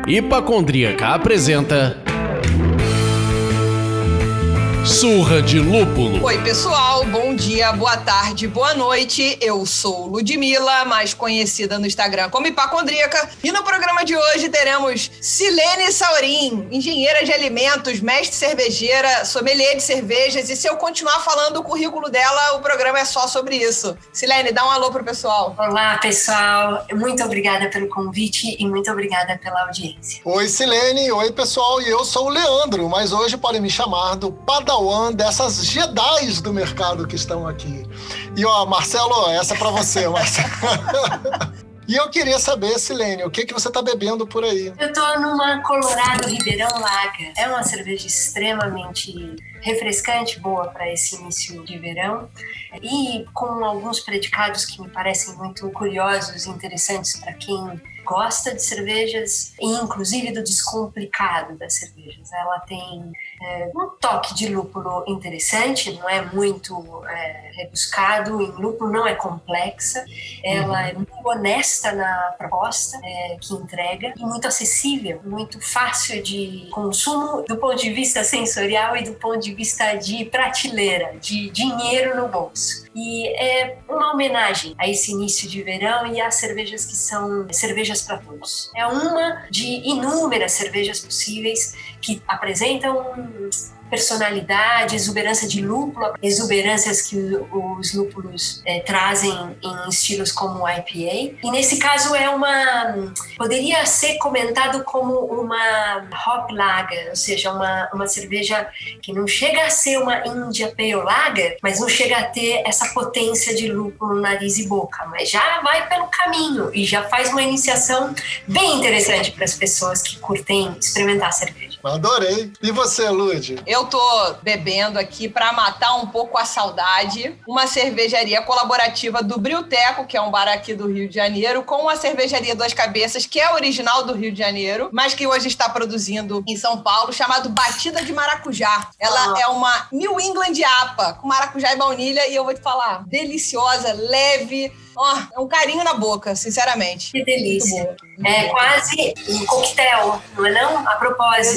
Hipacondríaca apresenta Surra de Lúpulo. Oi, pessoal. Bom dia, boa tarde, boa noite. Eu sou Ludmila, mais conhecida no Instagram como Hipacondríaca. E no programa de hoje teremos Silene Saurim, engenheira de alimentos, mestre cervejeira, sommelier de cervejas. E se eu continuar falando o currículo dela, o programa é só sobre isso. Silene, dá um alô pro pessoal. Olá, pessoal. Muito obrigada pelo convite e muito obrigada pela audiência. Oi, Silene. Oi, pessoal. E eu sou o Leandro, mas hoje podem me chamar do Padawan dessas Jedis do mercado que estão aqui. E ó, Marcelo, essa é pra você, Marcelo. E eu queria saber, Silene, o que você tá bebendo por aí? Eu tô numa Colorado Ribeirão Lager. É uma cerveja extremamente refrescante, boa para esse início de verão e com alguns predicados que me parecem muito curiosos e interessantes para quem gosta de cervejas e inclusive do descomplicado das cervejas. Ela tem um toque de lúpulo interessante, não é muito rebuscado em lúpulo, não é complexa. Ela é muito honesta na proposta que entrega e muito acessível, muito fácil de consumo do ponto de vista sensorial e do ponto de vista de prateleira, de dinheiro no bolso. E é uma homenagem a esse início de verão e às cervejas que são cervejas para todos. É uma de inúmeras cervejas possíveis que apresentam personalidade, exuberância de lúpulo, exuberâncias que os lúpulos trazem em estilos como o IPA. E nesse caso poderia ser comentado como uma hop lager, ou seja, uma cerveja que não chega a ser uma India Pale Lager, mas não chega a ter essa potência de lúpulo, nariz e boca, mas já vai pelo caminho e já faz uma iniciação bem interessante para as pessoas que curtem experimentar cerveja. Adorei. E você, Lud? Eu tô bebendo aqui para matar um pouco a saudade, uma cervejaria colaborativa do Brioteco, que é um bar aqui do Rio de Janeiro, com a cervejaria Duas Cabeças, que é original do Rio de Janeiro, mas que hoje está produzindo em São Paulo, chamado Batida de Maracujá. Ela é uma New England APA, com maracujá e baunilha, e eu vou te falar, deliciosa, leve, é um carinho na boca, sinceramente. Que delícia. É quase um coquetel, não é não? A propósito.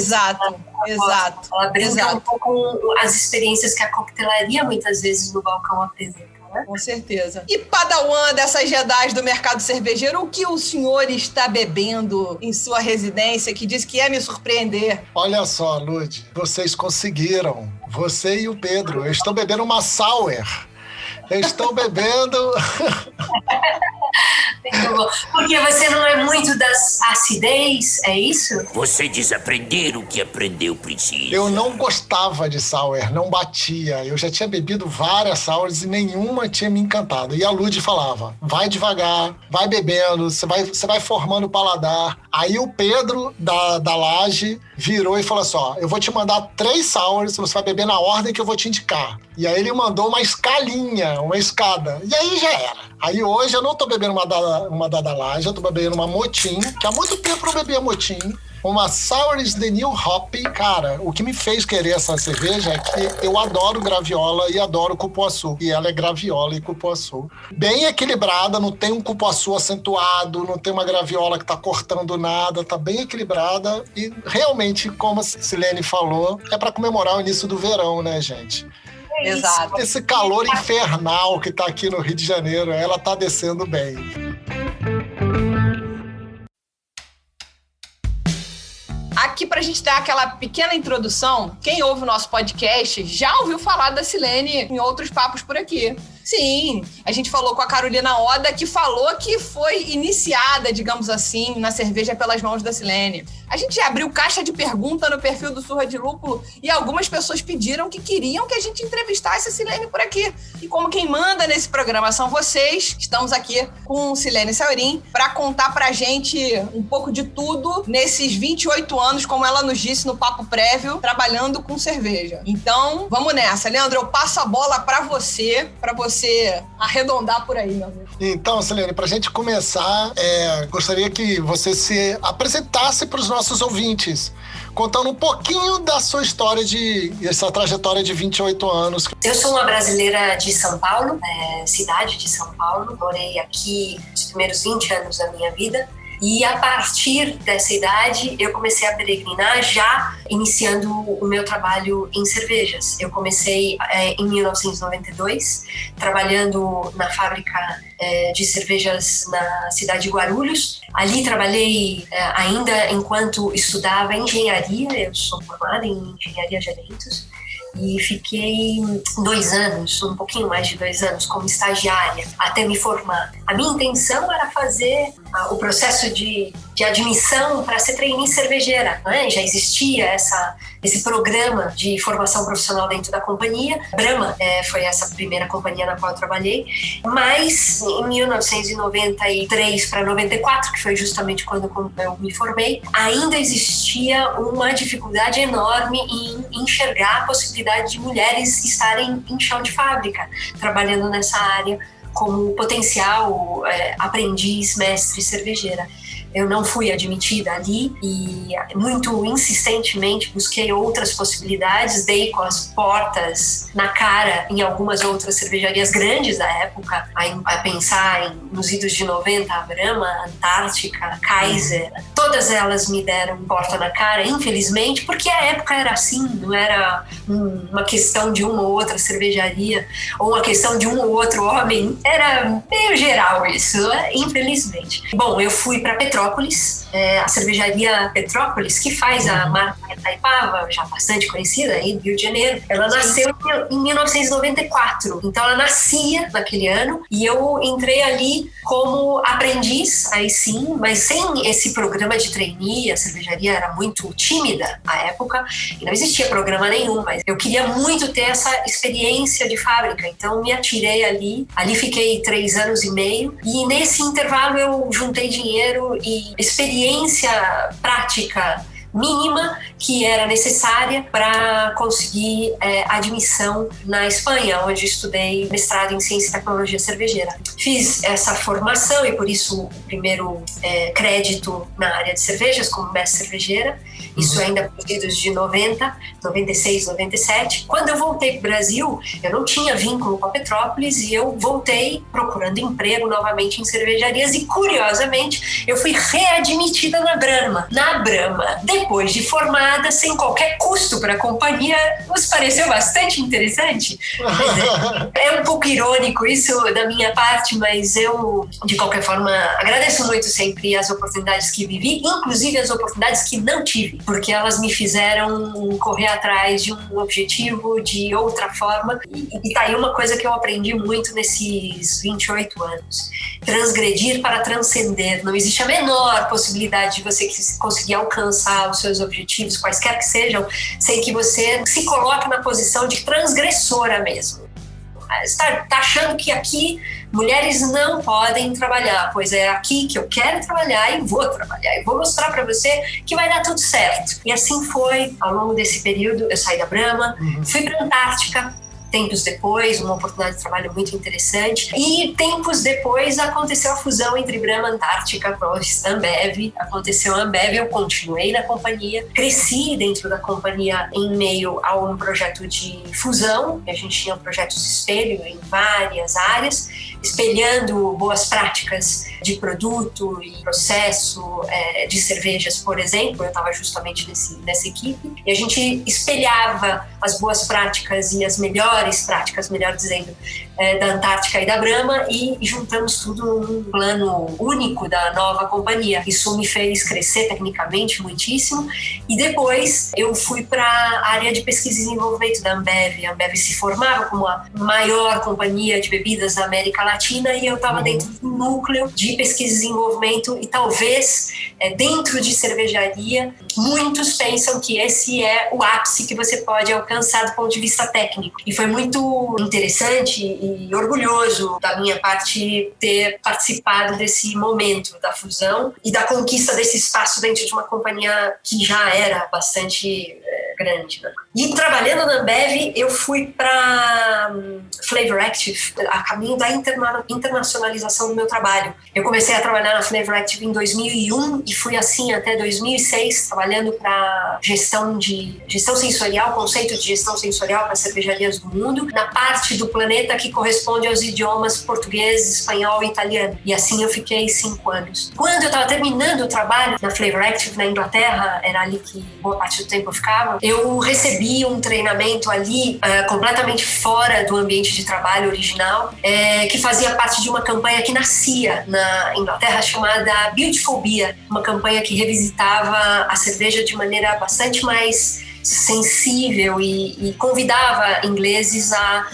Exato. Ela brinca um pouco com as experiências que a coquetelaria muitas vezes no balcão apresenta. Com certeza. E Padawan dessas Jedis do mercado cervejeiro, o que o senhor está bebendo em sua residência que diz que ia me surpreender? Olha só, Lud, vocês conseguiram. Você e o Pedro. Eu estou bebendo uma sour. Eu estou bebendo... Muito bom. Porque você não é muito das acidez, é isso? Você desaprender o que aprendeu precisa. Eu não gostava de sour, não batia. Eu já tinha bebido várias sours e nenhuma tinha me encantado. E a Lud falava, vai devagar, vai bebendo, você vai formando o paladar. Aí o Pedro, da Laje, virou e falou assim, ó, eu vou te mandar 3 sours, você vai beber na ordem que eu vou te indicar. E aí ele mandou uma escalinha, uma escada. E aí já era. Aí hoje eu não tô bebendo uma da Laje, eu tô bebendo uma Motim, que há muito tempo eu bebia Motim. Uma Sours The New Hop. Cara, o que me fez querer essa cerveja é que eu adoro graviola e adoro cupuaçu. E ela é graviola e cupuaçu. Bem equilibrada, não tem um cupuaçu acentuado, não tem uma graviola que tá cortando nada, tá bem equilibrada. E realmente, como a Silene falou, é para comemorar o início do verão, né, gente? Exato. Esse calor infernal que tá aqui no Rio de Janeiro, ela tá descendo bem. Aqui, pra gente dar aquela pequena introdução, quem ouve o nosso podcast já ouviu falar da Silene em outros papos por aqui. Sim, a gente falou com a Carolina Oda, que falou que foi iniciada, digamos assim, na cerveja pelas mãos da Silene. A gente abriu caixa de pergunta no perfil do Surra de Lúpulo e algumas pessoas pediram que queriam que a gente entrevistasse a Silene por aqui. E como quem manda nesse programa são vocês, estamos aqui com Silene Saurim para contar pra gente um pouco de tudo nesses 28 anos, como ela nos disse no papo prévio, trabalhando com cerveja. Então, vamos nessa. Leandro, eu passo a bola para você arredondar por aí, meu amigo. Então, Silene, pra gente começar, gostaria que você se apresentasse para os nossos ouvintes. contando um pouquinho da sua história essa trajetória de 28 anos. Eu sou uma brasileira de São Paulo, cidade de São Paulo. Morei aqui os primeiros 20 anos da minha vida. E a partir dessa idade, eu comecei a peregrinar já iniciando o meu trabalho em cervejas. Eu comecei em 1992, trabalhando na fábrica de cervejas na cidade de Guarulhos. Ali trabalhei ainda enquanto estudava engenharia. Eu sou formada em engenharia de alimentos. E fiquei 2 anos, um pouquinho mais de 2 anos, como estagiária, até me formar. A minha intenção era fazer o processo de admissão para ser trainee cervejeira, né? Já existia esse programa de formação profissional dentro da companhia. Brahma foi essa primeira companhia na qual eu trabalhei, mas em 1993 para 94, que foi justamente quando eu me formei, ainda existia uma dificuldade enorme em enxergar a possibilidade de mulheres estarem em chão de fábrica, trabalhando nessa área como potencial aprendiz, mestre cervejeira. Eu não fui admitida ali e muito insistentemente busquei outras possibilidades, dei com as portas na cara em algumas outras cervejarias grandes da época, a pensar nos idos de 90, a Brahma, Antártica, Kaiser. Todas elas me deram porta na cara, infelizmente, porque a época era assim, não era uma questão de uma ou outra cervejaria ou uma questão de um ou outro homem, era meio geral isso, infelizmente. Bom, eu fui para Petrópolis, a cervejaria Petrópolis, que faz a marca Itaipava, já bastante conhecida aí do Rio de Janeiro. Ela nasceu em 1994, então ela nascia naquele ano e eu entrei ali como aprendiz, aí sim, mas sem esse programa de trainee. A cervejaria era muito tímida à época e não existia programa nenhum, mas eu queria muito ter essa experiência de fábrica, então me atirei ali fiquei 3 anos e meio e nesse intervalo eu juntei dinheiro e experiência prática mínima que era necessária para conseguir admissão na Espanha, onde estudei mestrado em Ciência e Tecnologia Cervejeira. Fiz essa formação e por isso o primeiro crédito na área de cervejas como mestre cervejeira, isso ainda por idos de 90, 96, 97. Quando eu voltei para o Brasil, eu não tinha vínculo com a Petrópolis e eu voltei procurando emprego novamente em cervejarias e, curiosamente, eu fui readmitida na Brahma. Na Brahma, depois de formada, sem qualquer custo para a companhia, nos pareceu bastante interessante. É um pouco irônico isso da minha parte, mas eu, de qualquer forma, agradeço muito sempre as oportunidades que vivi, inclusive as oportunidades que não tive, porque elas me fizeram correr atrás de um objetivo de outra forma. E tá aí uma coisa que eu aprendi muito nesses 28 anos. Transgredir para transcender. Não existe a menor possibilidade de você conseguir alcançar os seus objetivos, quaisquer que sejam, sem que você se coloque na posição de transgressora mesmo. Tá achando que aqui mulheres não podem trabalhar, pois é aqui que eu quero trabalhar e vou trabalhar, e vou mostrar para você que vai dar tudo certo. E assim foi, ao longo desse período, eu saí da Brahma, fui para a Antártica, tempos depois, uma oportunidade de trabalho muito interessante. E tempos depois aconteceu a fusão entre Brahma e Antártica, Ambev. Aconteceu a Ambev, eu continuei na companhia, cresci dentro da companhia em meio a um projeto de fusão. A gente tinha projetos espelho em várias áreas, espelhando boas práticas de produto e processo de cervejas, por exemplo. Eu estava justamente nessa equipe e a gente espelhava as boas práticas e as melhores práticas, melhor dizendo, da Antártica e da Brahma e juntamos tudo num plano único da nova companhia. Isso me fez crescer tecnicamente muitíssimo e depois eu fui para a área de pesquisa e desenvolvimento da Ambev. A Ambev se formava como a maior companhia de bebidas da América Latina e eu estava dentro do núcleo de pesquisa e desenvolvimento e talvez dentro de cervejaria muitos pensam que esse é o ápice que você pode alcançar do ponto de vista técnico. E foi muito interessante e orgulhoso da minha parte ter participado desse momento da fusão e da conquista desse espaço dentro de uma companhia que já era bastante grande, né? E trabalhando na Ambev, eu fui para Flavor Active, a caminho da internacionalização do meu trabalho. Eu comecei a trabalhar na Flavor Active em 2001 e fui assim até 2006, trabalhando para gestão sensorial, conceito de gestão sensorial para cervejarias do mundo, na parte do planeta que corresponde aos idiomas português, espanhol e italiano. E assim eu fiquei 5 anos. Quando eu estava terminando o trabalho na Flavor Active na Inglaterra, era ali que boa parte do tempo eu ficava, eu recebi um treinamento ali completamente fora do ambiente de trabalho original, que fazia parte de uma campanha que nascia na Inglaterra chamada Beautiful Beer, uma campanha que revisitava a cerveja de maneira bastante mais sensível e convidava ingleses a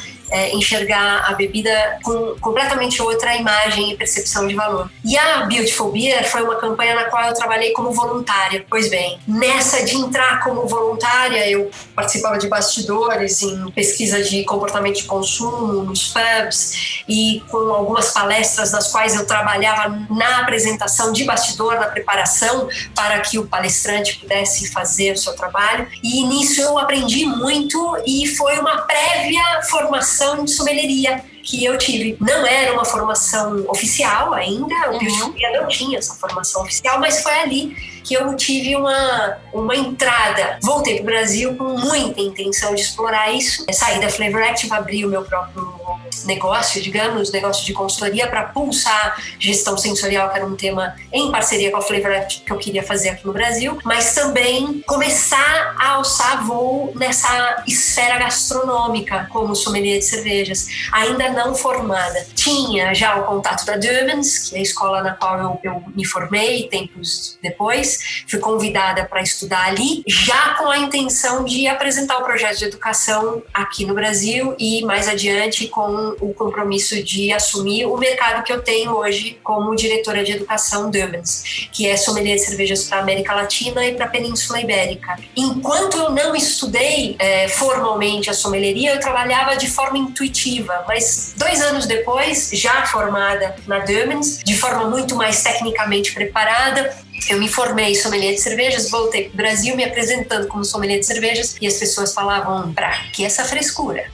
enxergar a bebida com completamente outra imagem e percepção de valor. E a Beautiful Beer foi uma campanha na qual eu trabalhei como voluntária. Pois bem, nessa de entrar como voluntária, eu participava de bastidores em pesquisa de comportamento de consumo, nos pubs, e com algumas palestras nas quais eu trabalhava na apresentação de bastidor, na preparação para que o palestrante pudesse fazer o seu trabalho. E nisso eu aprendi muito e foi uma prévia formação de sommelieria que eu tive. Não era uma formação oficial ainda, o Beautiful Beer não tinha essa formação oficial, mas foi ali que eu tive uma entrada. Voltei para o Brasil com muita intenção de explorar isso. Saí da Flavor Active, abri o meu próprio negócio, digamos, negócio de consultoria para pulsar gestão sensorial, que era um tema em parceria com a Flavor Active que eu queria fazer aqui no Brasil, mas também começar a alçar voo nessa esfera gastronômica como sommelier de cervejas, ainda não formada. Tinha já o contato da Döbelns, que é a escola na qual eu me formei tempos depois, fui convidada para estudar ali, já com a intenção de apresentar o projeto de educação aqui no Brasil e mais adiante com o compromisso de assumir o mercado que eu tenho hoje como diretora de educação Döbelns, que é sommelier de cervejas para a América Latina e para a Península Ibérica. Enquanto eu não estudei formalmente a sommelieria, eu trabalhava de forma intuitiva, mas 2 anos depois, já formada na Döbelns, de forma muito mais tecnicamente preparada, eu me formei sommelier de cervejas, voltei para o Brasil me apresentando como sommelier de cervejas e as pessoas falavam, pra que essa frescura?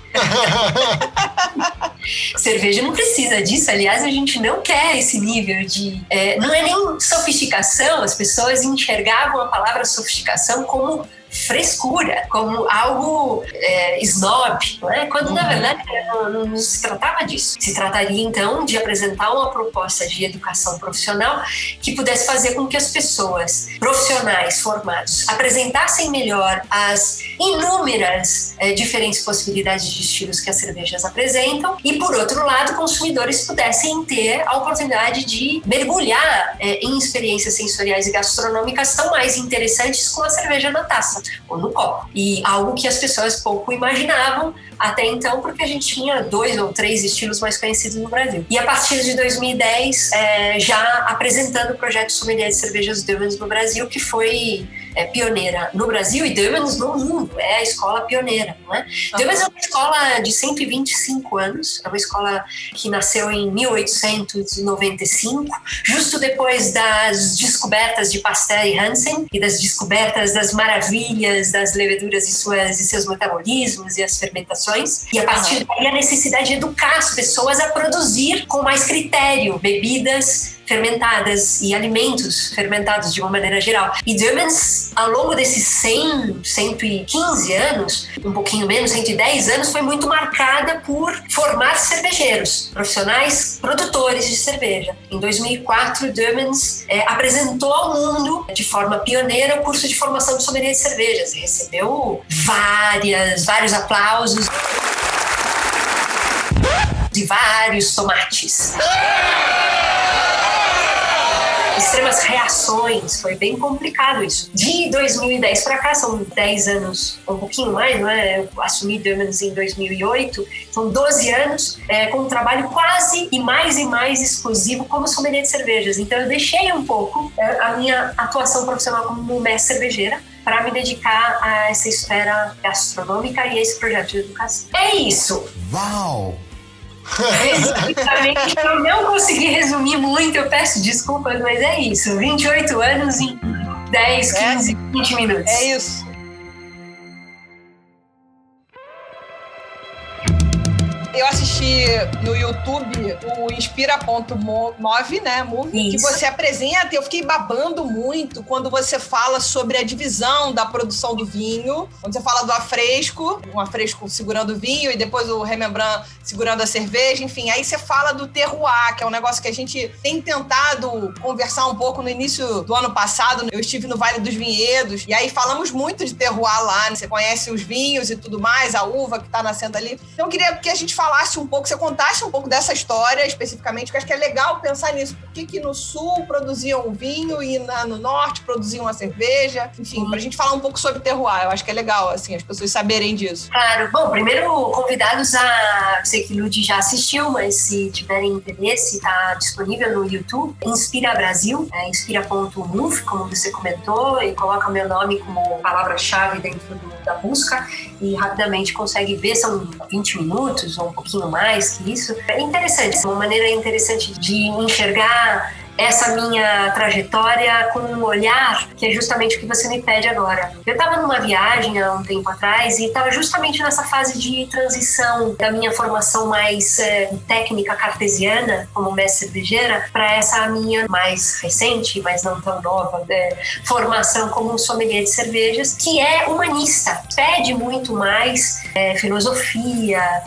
Cerveja não precisa disso, aliás, a gente não quer esse nível de... não é nem sofisticação, as pessoas enxergavam a palavra sofisticação como frescura, como algo snob, não é? Quando na verdade não se tratava disso. Se trataria então de apresentar uma proposta de educação profissional que pudesse fazer com que as pessoas profissionais formados apresentassem melhor as inúmeras diferentes possibilidades de estilos que as cervejas apresentam e, por outro lado, consumidores pudessem ter a oportunidade de mergulhar em experiências sensoriais e gastronômicas tão mais interessantes com a cerveja na taça ou no copo. E algo que as pessoas pouco imaginavam até então, porque a gente tinha 2 ou 3 estilos mais conhecidos no Brasil. E a partir de 2010, já apresentando o projeto Sommelier de Cervejas Döbelns no Brasil, que foi pioneira no Brasil e Döbelns no mundo, é a escola pioneira, não é? Döbelns é uma escola de 125 anos, é uma escola que nasceu em 1895, justo depois das descobertas de Pasteur e Hansen e das descobertas das maravilhas das leveduras e seus metabolismos e as fermentações. E a partir daí a necessidade de educar as pessoas a produzir com mais critério bebidas fermentadas e alimentos fermentados de uma maneira geral. E Döbelns, ao longo desses 115 anos, um pouquinho menos, 110 anos, foi muito marcada por formar cervejeiros, profissionais produtores de cerveja. Em 2004, Döbelns apresentou ao mundo, de forma pioneira, o curso de formação de sommelier de cervejas. Recebeu vários aplausos e vários tomates. Extremas reações, foi bem complicado isso. De 2010 para cá, são 10 anos, um pouquinho mais, não é? Eu assumi Döbelns em 2008, são 12 anos com um trabalho quase e mais exclusivo como sommelier de cervejas. Então eu deixei um pouco a minha atuação profissional como mestre cervejeira para me dedicar a essa esfera gastronômica e a esse projeto de educação. É isso! Uau! Exatamente, eu não consegui resumir muito, eu peço desculpas, mas é isso, 28 anos em 10, 15, 20 minutos. É isso. Eu assisti no YouTube o Inspira.move, né? Movie, que você apresenta. Eu fiquei babando muito quando você fala sobre a divisão da produção do vinho. Quando você fala do afresco, um afresco segurando o vinho e depois o Rembrandt segurando a cerveja. Enfim, aí você fala do terroir, que é um negócio que a gente tem tentado conversar um pouco no início do ano passado. Eu estive no Vale dos Vinhedos e aí falamos muito de terroir lá. Né? Você conhece os vinhos e tudo mais, a uva que tá nascendo ali. Então eu queria que a gente falasse um pouco, você contasse um pouco dessa história especificamente, porque acho que é legal pensar nisso. Por que no sul produziam o vinho e no norte produziam a cerveja? Enfim, pra gente falar um pouco sobre terroir. Eu acho que é legal, assim, as pessoas saberem disso. Claro. Bom, primeiro, convidados a... Sei que o Ludi já assistiu, mas se tiverem interesse, tá disponível no YouTube. Inspira Brasil, inspira.move, como você comentou, e coloca meu nome como palavra-chave dentro da busca e rapidamente consegue ver, são 20 minutos ou um pouquinho mais que isso. É interessante, uma maneira interessante de enxergar essa minha trajetória com um olhar que é justamente o que você me pede agora. Eu estava numa viagem há um tempo atrás e estava justamente nessa fase de transição da minha formação mais técnica cartesiana como mestre cervejeira para essa minha mais recente, mas não tão nova, formação como sommelier de cervejas, que é humanista. Pede muito mais filosofia,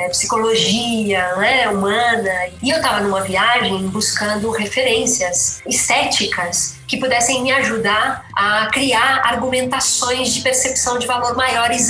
psicologia, né, humana. E eu estava numa viagem buscando referências estéticas que pudessem me ajudar a criar argumentações de percepção de valor maiores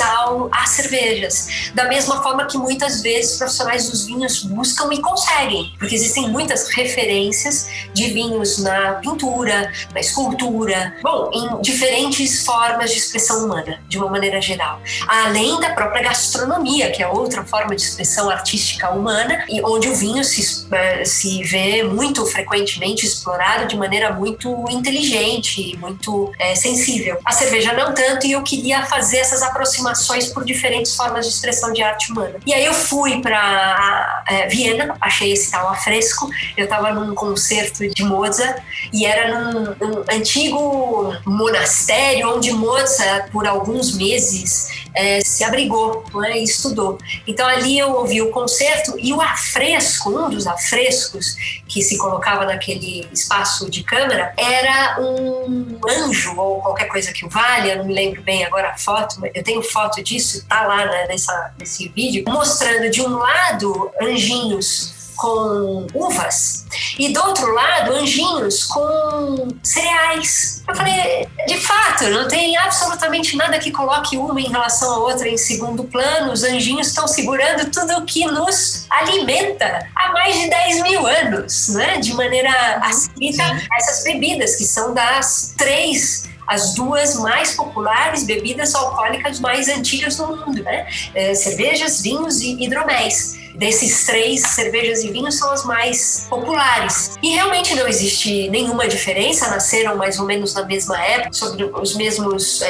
às cervejas. Da mesma forma que muitas vezes profissionais dos vinhos buscam e conseguem, porque existem muitas referências de vinhos na pintura, na escultura, bom, em diferentes formas de expressão humana, de uma maneira geral. Além da própria gastronomia, que é outra forma de expressão artística humana, e onde o vinho se vê muito frequentemente explorado de maneira muito inteligente, muito sensível. A cerveja não tanto, e eu queria fazer essas aproximações por diferentes formas de expressão de arte humana. E aí eu fui para Viena, achei esse tal afresco. Eu estava num concerto de Mozart e era num antigo monastério onde Mozart, por alguns meses, se abrigou, né, e estudou. Então ali eu ouvi o concerto e o afresco, um dos afrescos que se colocava naquele espaço de câmara, era um anjo ou qualquer coisa que o valha, eu não me lembro bem agora a foto, mas eu tenho foto disso, tá lá, né, nesse vídeo, mostrando de um lado anjinhos com uvas e do outro lado anjinhos com cereais. Eu falei, de fato, não tem absolutamente nada que coloque uma em relação à outra em segundo plano. Os anjinhos estão segurando tudo o que nos alimenta há mais de 10 mil anos, né? De maneira assímita a essas bebidas, que são as duas mais populares bebidas alcoólicas mais antigas do mundo, né? Cervejas, vinhos e hidroméis. Desses 3, cervejas e vinhos são as mais populares. E realmente não existe nenhuma diferença, nasceram mais ou menos na mesma época, sobre os mesmos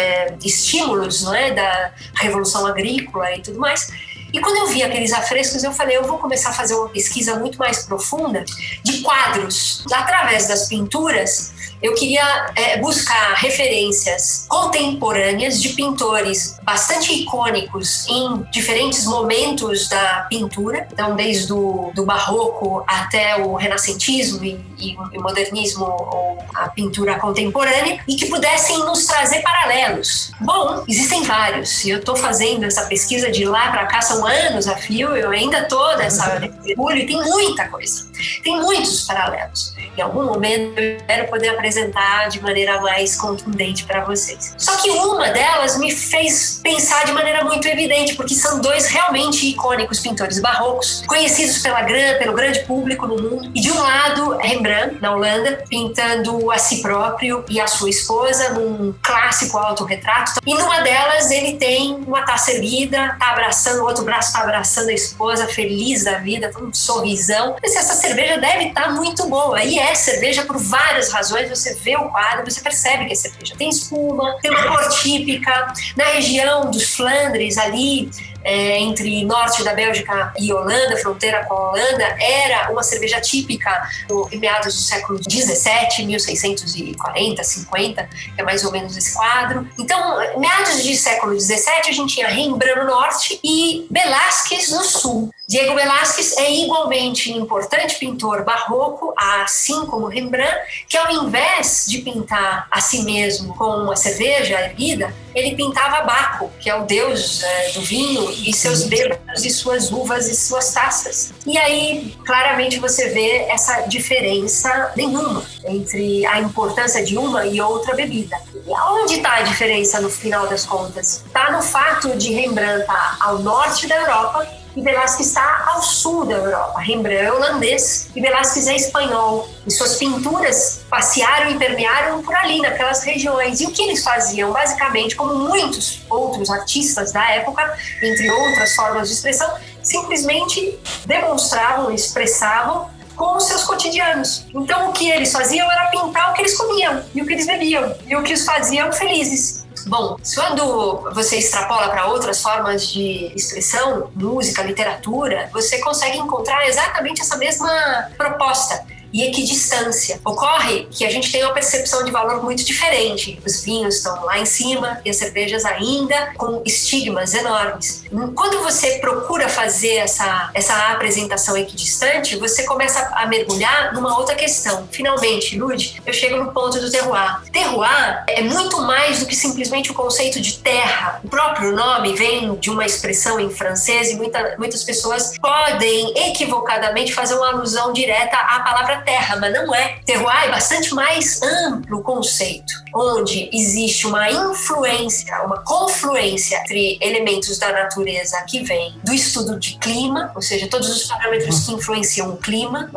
estímulos, não é, da Revolução Agrícola e tudo mais. E quando eu vi aqueles afrescos, eu falei, eu vou começar a fazer uma pesquisa muito mais profunda de quadros. Através das pinturas, eu queria buscar referências contemporâneas de pintores bastante icônicos em diferentes momentos da pintura, então desde do barroco até o renascentismo e o modernismo ou a pintura contemporânea, e que pudessem nos trazer paralelos. Bom, existem vários, e eu estou fazendo essa pesquisa de lá para cá, são anos a fio, eu ainda estou nessa mergulho, e tem muita coisa, tem muitos paralelos. Em algum momento eu quero poder apresentar de maneira mais contundente para vocês. Só que uma delas me fez pensar de maneira muito evidente, porque são 2 realmente icônicos pintores barrocos, conhecidos pelo grande público no mundo. E de um lado, Rembrandt, na Holanda, pintando a si próprio e a sua esposa num clássico autorretrato. E numa delas ele tem uma taça erguida, tá abraçando, o outro braço tá abraçando a esposa, feliz da vida, com um sorrisão. Mas essa cerveja deve estar muito boa. E é cerveja por várias razões. Você vê o quadro, você percebe que é cerveja. Tem espuma, tem uma cor típica. Na região dos Flandres, ali, entre norte da Bélgica e Holanda, fronteira com a Holanda, era uma cerveja típica em meados do século XVII, 1640, 50, que é mais ou menos esse quadro. Então, meados do século XVII, a gente tinha Rembrandt no norte e Velázquez no sul. Diego Velázquez é igualmente um importante pintor barroco, assim como Rembrandt, que ao invés de pintar a si mesmo com uma cerveja erguida, ele pintava Baco, que é o deus do vinho, e seus bêbados e suas uvas e suas taças. E aí, claramente, você vê essa diferença nenhuma entre a importância de uma e outra bebida. E aonde está a diferença no final das contas? Está no fato de Rembrandt estar ao norte da Europa e Velázquez está ao sul da Europa. Rembrandt é holandês e Velázquez é espanhol. E suas pinturas passearam e permearam por ali, naquelas regiões. E o que eles faziam, basicamente, como muitos outros artistas da época, entre outras formas de expressão, simplesmente demonstravam, expressavam com os seus cotidianos. Então, o que eles faziam era pintar o que eles comiam, e o que eles bebiam, e o que os faziam felizes. Bom, quando você extrapola para outras formas de expressão, música, literatura, você consegue encontrar exatamente essa mesma proposta e equidistância. Ocorre que a gente tem uma percepção de valor muito diferente. Os vinhos estão lá em cima e as cervejas ainda com estigmas enormes. Quando você procura fazer essa apresentação equidistante, você começa a mergulhar numa outra questão. Finalmente, Lud, eu chego no ponto do terroir. Terroir é muito mais do que simplesmente o conceito de terra. O próprio nome vem de uma expressão em francês e muitas pessoas podem equivocadamente fazer uma alusão direta à palavra terra, mas não é. Terroir é bastante mais amplo conceito, onde existe uma influência, uma confluência entre elementos da natureza que vem do estudo de clima, ou seja, todos os parâmetros que influenciam o clima,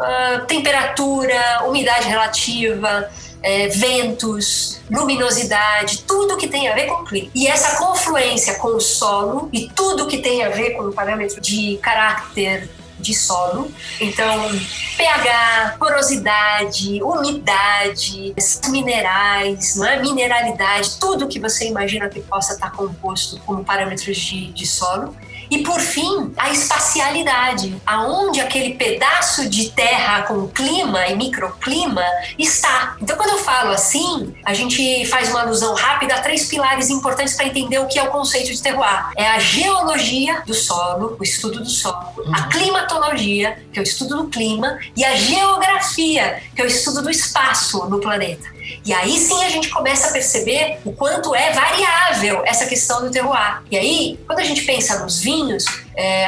temperatura, umidade relativa, ventos, luminosidade, tudo que tem a ver com o clima. E essa confluência com o solo e tudo que tem a ver com o parâmetro de caráter de solo, então pH, porosidade, umidade, minerais, não é? Mineralidade, tudo que você imagina que possa estar composto como parâmetros de solo. E, por fim, a espacialidade, aonde aquele pedaço de terra com clima e microclima está. Então, quando eu falo assim, a gente faz uma alusão rápida a 3 pilares importantes para entender o que é o conceito de terroir. É a geologia do solo, o estudo do solo, a climatologia, que é o estudo do clima, e a geografia, que é o estudo do espaço no planeta. E aí sim a gente começa a perceber o quanto é variável essa questão do terroir. E aí, quando a gente pensa nos vinhos,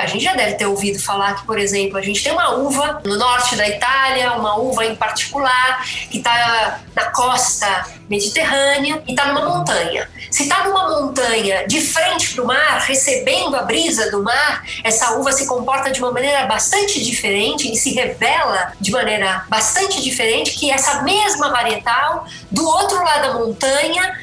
a gente já deve ter ouvido falar que, por exemplo, a gente tem uma uva no norte da Itália, uma uva em particular, que está na costa mediterrânea e está numa montanha. Se está numa montanha de frente para o mar, recebendo a brisa do mar, essa uva se comporta de uma maneira bastante diferente e se revela de maneira bastante diferente que essa mesma varietal do outro lado da montanha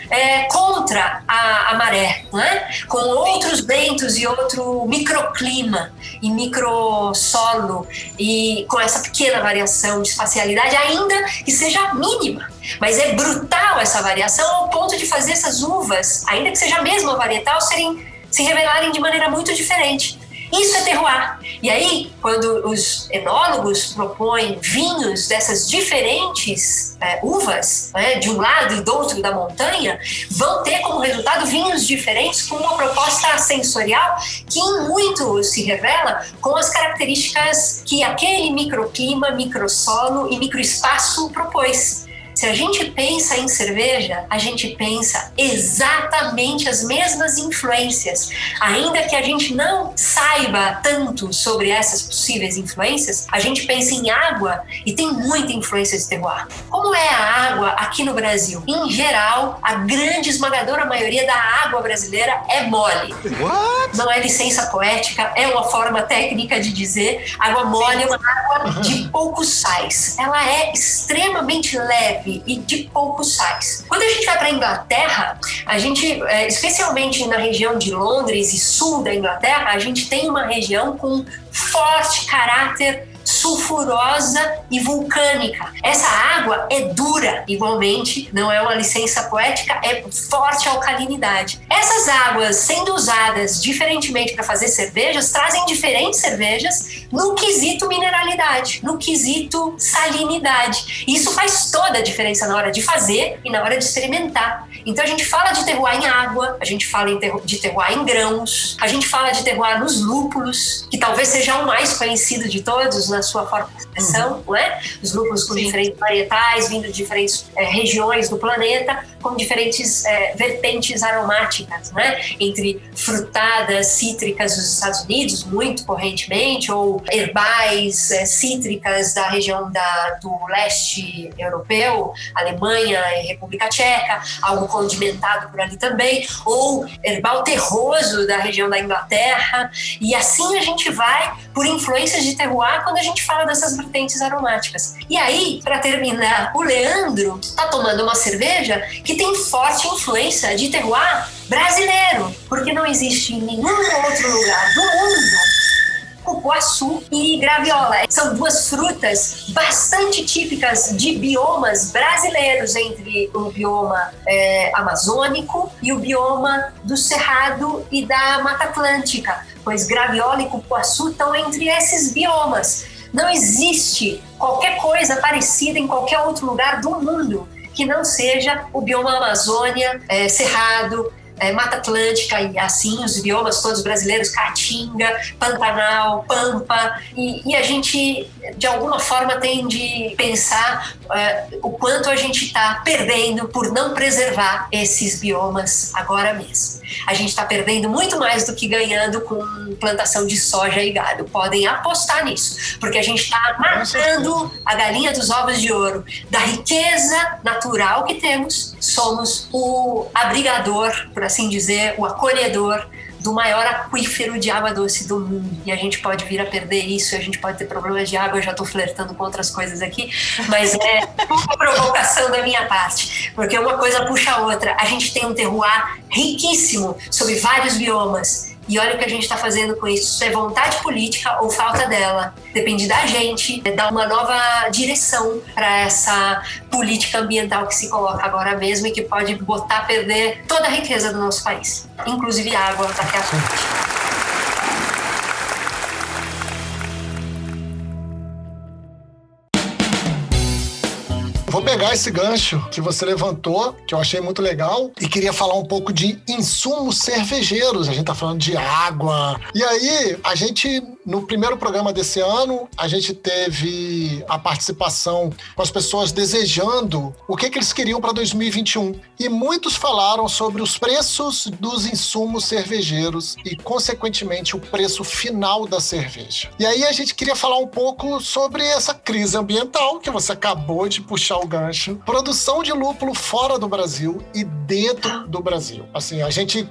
contra a maré, né? Com outros ventos e outro microclima e microsolo e com essa pequena variação de espacialidade, ainda que seja mínima. Mas é brutal essa variação ao ponto de fazer essas uvas, ainda que seja a mesma varietal, se revelarem de maneira muito diferente. Isso é terroir. E aí, quando os enólogos propõem vinhos dessas diferentes uvas, de um lado e do outro da montanha, vão ter como resultado vinhos diferentes com uma proposta sensorial que em muito se revela com as características que aquele microclima, microsolo e microespaço propôs. Se a gente pensa em cerveja, a gente pensa exatamente as mesmas influências. Ainda que a gente não saiba tanto sobre essas possíveis influências, a gente pensa em água e tem muita influência de terroir. Como é a água aqui no Brasil? Em geral, a grande esmagadora maioria da água brasileira é mole. What? Não é licença poética, é uma forma técnica de dizer. Água mole é uma água de poucos sais. Ela é extremamente leve e de poucos sais. Quando a gente vai para a Inglaterra, a gente, especialmente na região de Londres e sul da Inglaterra, a gente tem uma região com forte caráter sulfurosa e vulcânica. Essa água é dura, igualmente, não é uma licença poética, é forte alcalinidade. Essas águas, sendo usadas diferentemente para fazer cervejas, trazem diferentes cervejas no quesito mineralidade, no quesito salinidade. Isso faz toda a diferença na hora de fazer e na hora de experimentar. Então a gente fala de terroir em água, a gente fala de terroir em grãos, a gente fala de terroir nos lúpulos, que talvez seja o mais conhecido de todos na sua forma de expressão, não é? Os lúpulos com diferentes varietais, vindo de diferentes regiões do planeta, com diferentes vertentes aromáticas, né? Entre frutadas, cítricas dos Estados Unidos, muito correntemente, ou herbais, cítricas da região do leste europeu, Alemanha e República Tcheca, algo condimentado por ali também, ou herbal terroso da região da Inglaterra, e assim a gente vai por influências de terroir quando a gente fala dessas vertentes aromáticas. E aí, para terminar, o Leandro tá tomando uma cerveja que tem forte influência de terroir brasileiro, porque não existe em nenhum outro lugar do mundo cupuaçu e graviola. São duas frutas bastante típicas de biomas brasileiros, entre o bioma amazônico e o bioma do Cerrado e da Mata Atlântica, pois graviola e cupuaçu estão entre esses biomas. Não existe qualquer coisa parecida em qualquer outro lugar do mundo que não seja o bioma Amazônia, Cerrado, Mata Atlântica e assim os biomas todos brasileiros, Caatinga, Pantanal, Pampa, e a gente de alguma forma tem de pensar o quanto a gente está perdendo por não preservar esses biomas agora mesmo. A gente está perdendo muito mais do que ganhando com plantação de soja e gado. Podem apostar nisso, porque a gente está matando a galinha dos ovos de ouro. Da riqueza natural que temos, somos o abrigador, por assim dizer, o acolhedor do maior aquífero de água doce do mundo. E a gente pode vir a perder isso, a gente pode ter problemas de água. Eu já estou flertando com outras coisas aqui, mas é uma provocação da minha parte, porque uma coisa puxa a outra. A gente tem um terroir riquíssimo sobre vários biomas. E olha o que a gente está fazendo com isso. Isso é vontade política ou falta dela. Depende da gente dar uma nova direção para essa política ambiental que se coloca agora mesmo e que pode botar a perder toda a riqueza do nosso país, inclusive água daqui a frente. Vou pegar esse gancho que você levantou, que eu achei muito legal, e queria falar um pouco de insumos cervejeiros. A gente tá falando de água. E aí, a gente, no primeiro programa desse ano, a gente teve a participação com as pessoas desejando o que eles queriam para 2021. E muitos falaram sobre os preços dos insumos cervejeiros e, consequentemente, o preço final da cerveja. E aí, a gente queria falar um pouco sobre essa crise ambiental que você acabou de puxar o gancho. Produção de lúpulo fora do Brasil e dentro do Brasil. Assim, a gente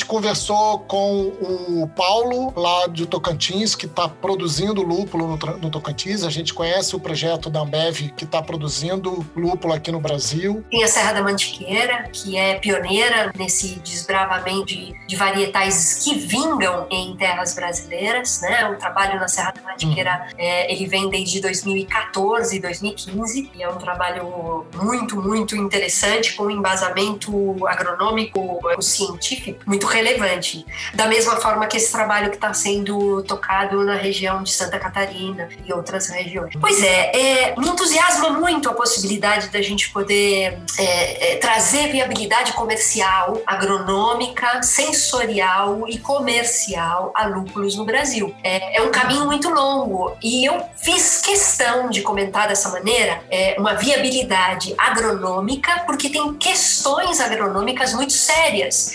conversou com o Paulo, lá de Tocantins, que está produzindo lúpulo no Tocantins. A gente conhece o projeto da Ambev, que está produzindo lúpulo aqui no Brasil. Tem a Serra da Mantiqueira, que é pioneira nesse desbravamento de varietais que vingam em terras brasileiras, né? O trabalho na Serra da Mantiqueira, ele vem desde 2014, 2015, e é um trabalho muito, muito interessante, com um embasamento agronômico, científico muito relevante. Da mesma forma que esse trabalho que está sendo tocado na região de Santa Catarina e outras regiões. Pois me entusiasma muito a possibilidade da gente poder trazer viabilidade comercial, agronômica, sensorial e comercial a lúpulos no Brasil. É um caminho muito longo e eu fiz questão de comentar dessa maneira uma viabilidade agronômica, porque tem questões agronômicas muito sérias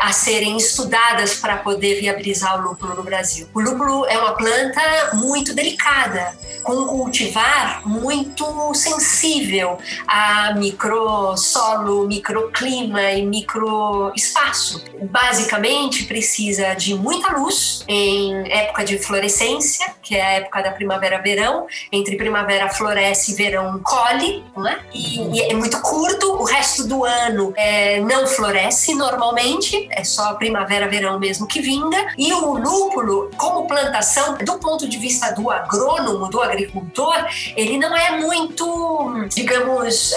a serem estudadas para poder viabilizar o lúpulo no Brasil. O lúpulo é uma planta muito delicada, com um cultivar muito sensível a microsolo, microclima e microespaço. Basicamente, precisa de muita luz em época de florescência, que é a época da primavera-verão. Entre primavera floresce e verão colhe. chove, né? E é muito curto, o resto do ano não floresce normalmente, é só primavera, verão mesmo que vinga. E o lúpulo, como plantação, do ponto de vista do agrônomo, do agricultor, ele não é muito, digamos,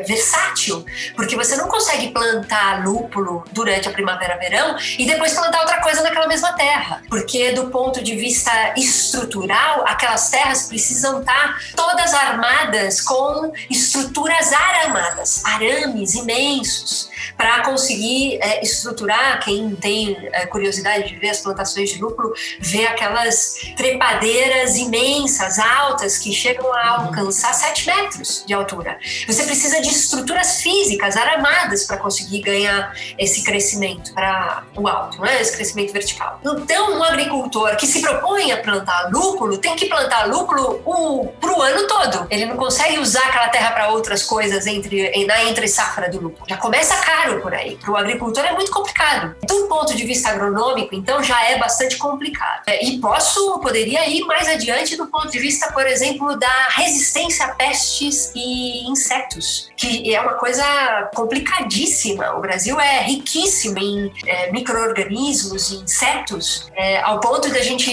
versátil, porque você não consegue plantar lúpulo durante a primavera, verão e depois plantar outra coisa naquela mesma terra, porque do ponto de vista estrutural, aquelas terras precisam estar todas armadas com estruturas aramadas, arames imensos, para conseguir estruturar. Quem tem curiosidade de ver as plantações de lúpulo, vê aquelas trepadeiras imensas, altas, que chegam a alcançar 7 metros de altura. Você precisa de estruturas físicas aramadas para conseguir ganhar esse crescimento para o alto, né? Esse crescimento vertical. Então, um agricultor que se propõe a plantar lúpulo tem que plantar lúpulo para o ano todo. Ele não consegue usar aquela terra para outras coisas na entre safra do lúpulo. Já começa caro por aí. Para o agricultor é muito complicado. Do ponto de vista agronômico, então, já é bastante complicado. E poderia ir mais adiante do ponto de vista, por exemplo, da resistência a pestes e insetos, que é uma coisa complicadíssima. O Brasil é riquíssimo em micro-organismos e insetos, ao ponto de a gente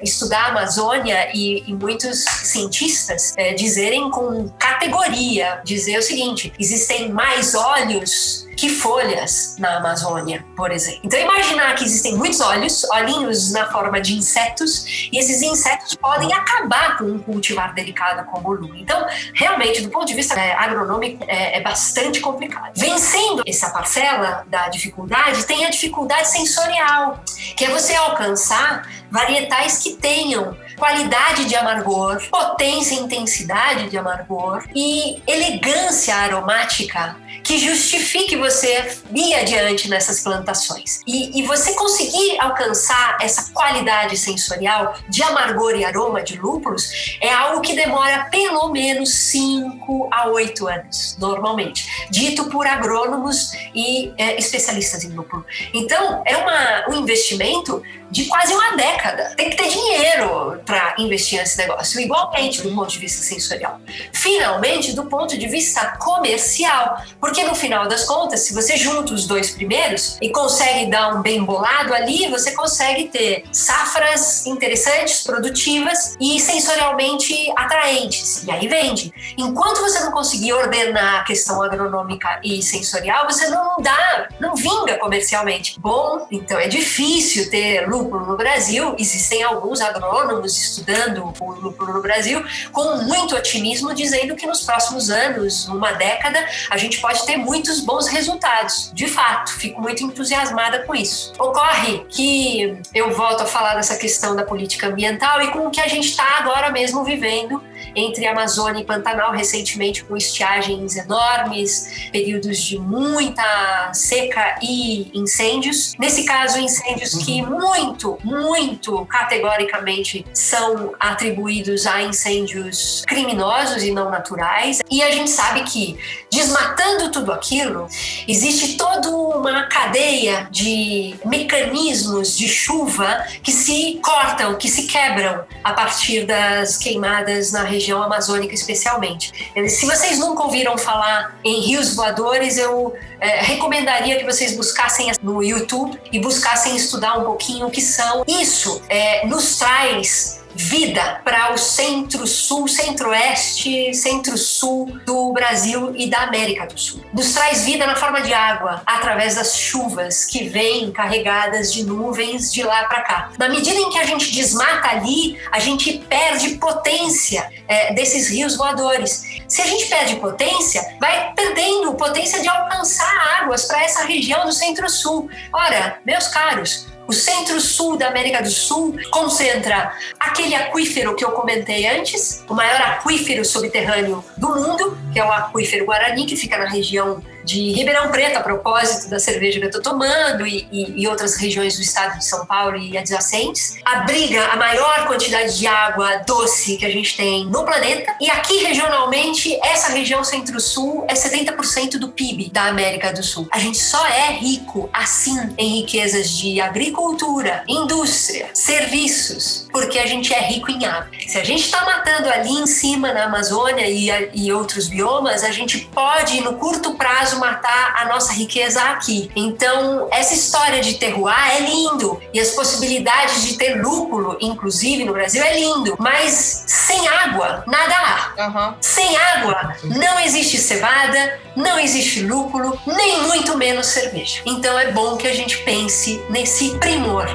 estudar a Amazônia e muitos cientistas dizerem com categoria, dizer o seguinte: existem mais olhos que folhas na Amazônia, por exemplo. Então, imaginar que existem muitos olhinhos na forma de insetos, e esses insetos podem acabar com um cultivar delicado como o lúpulo. Então, realmente, do ponto de vista agronômico, é bastante complicado. Vencendo essa parcela da dificuldade, tem a dificuldade sensorial, que é você alcançar varietais que tenham qualidade de amargor, potência e intensidade de amargor e elegância aromática que justifique você ir adiante nessas plantações. E você conseguir alcançar essa qualidade sensorial de amargor e aroma de lúpulos é algo que demora pelo menos 5 a 8 anos, normalmente, dito por agrônomos e especialistas em lúpulo. Então, é um investimento de quase uma década. Tem que ter dinheiro para investir nesse negócio, igualmente do ponto de vista sensorial. Finalmente, do ponto de vista comercial, porque no final das contas, se você junta os dois primeiros e consegue dar um bem bolado ali, você consegue ter safras interessantes, produtivas e sensorialmente atraentes, e aí vende. Enquanto você não conseguir ordenar a questão agronômica e sensorial, você não vinga comercialmente. Bom, então é difícil ter lúpulo no Brasil. Existem alguns agrônomos estudando o lúpulo no Brasil com muito otimismo, dizendo que nos próximos anos, uma década, a gente pode ter muitos bons resultados. De fato, fico muito entusiasmada com isso. Ocorre que eu volto a falar dessa questão da política ambiental e com o que a gente está agora mesmo vivendo entre Amazônia e Pantanal, recentemente com estiagens enormes, períodos de muita seca e incêndios. Nesse caso, incêndios que muito categoricamente são atribuídos a incêndios criminosos e não naturais. E a gente sabe que, desmatando tudo aquilo, existe toda uma cadeia de mecanismos de chuva que se cortam, que se quebram a partir das queimadas na região amazônica especialmente. Se vocês nunca ouviram falar em rios voadores, eu recomendaria que vocês buscassem no YouTube e buscassem estudar um pouquinho o que são. Isso nos traz vida para o centro-sul, centro-oeste, centro-sul do Brasil e da América do Sul. Nos traz vida na forma de água, através das chuvas que vêm carregadas de nuvens de lá para cá. Na medida em que a gente desmata ali, a gente perde potência desses rios voadores. Se a gente perde potência, vai perdendo potência de alcançar águas para essa região do centro-sul. Ora, meus caros, o centro-sul da América do Sul concentra aquele aquífero que eu comentei antes, o maior aquífero subterrâneo do mundo, que é o aquífero Guarani, que fica na região de Ribeirão Preto, a propósito da cerveja que eu estou tomando, e outras regiões do estado de São Paulo e adjacentes, abriga a maior quantidade de água doce que a gente tem no planeta. E aqui, regionalmente, essa região centro-sul é 70% do PIB da América do Sul. A gente só é rico, assim, em riquezas de agricultura, indústria, serviços, porque a gente é rico em água. Se a gente está matando ali em cima na Amazônia e outros biomas, a gente pode, no curto prazo, matar a nossa riqueza aqui. Então, essa história de terroir é lindo. E as possibilidades de ter lúpulo, inclusive no Brasil, é lindo. Mas sem água, nada há. Uhum. Sem água, não existe cevada, não existe lúpulo, nem muito menos cerveja. Então, é bom que a gente pense nesse primor.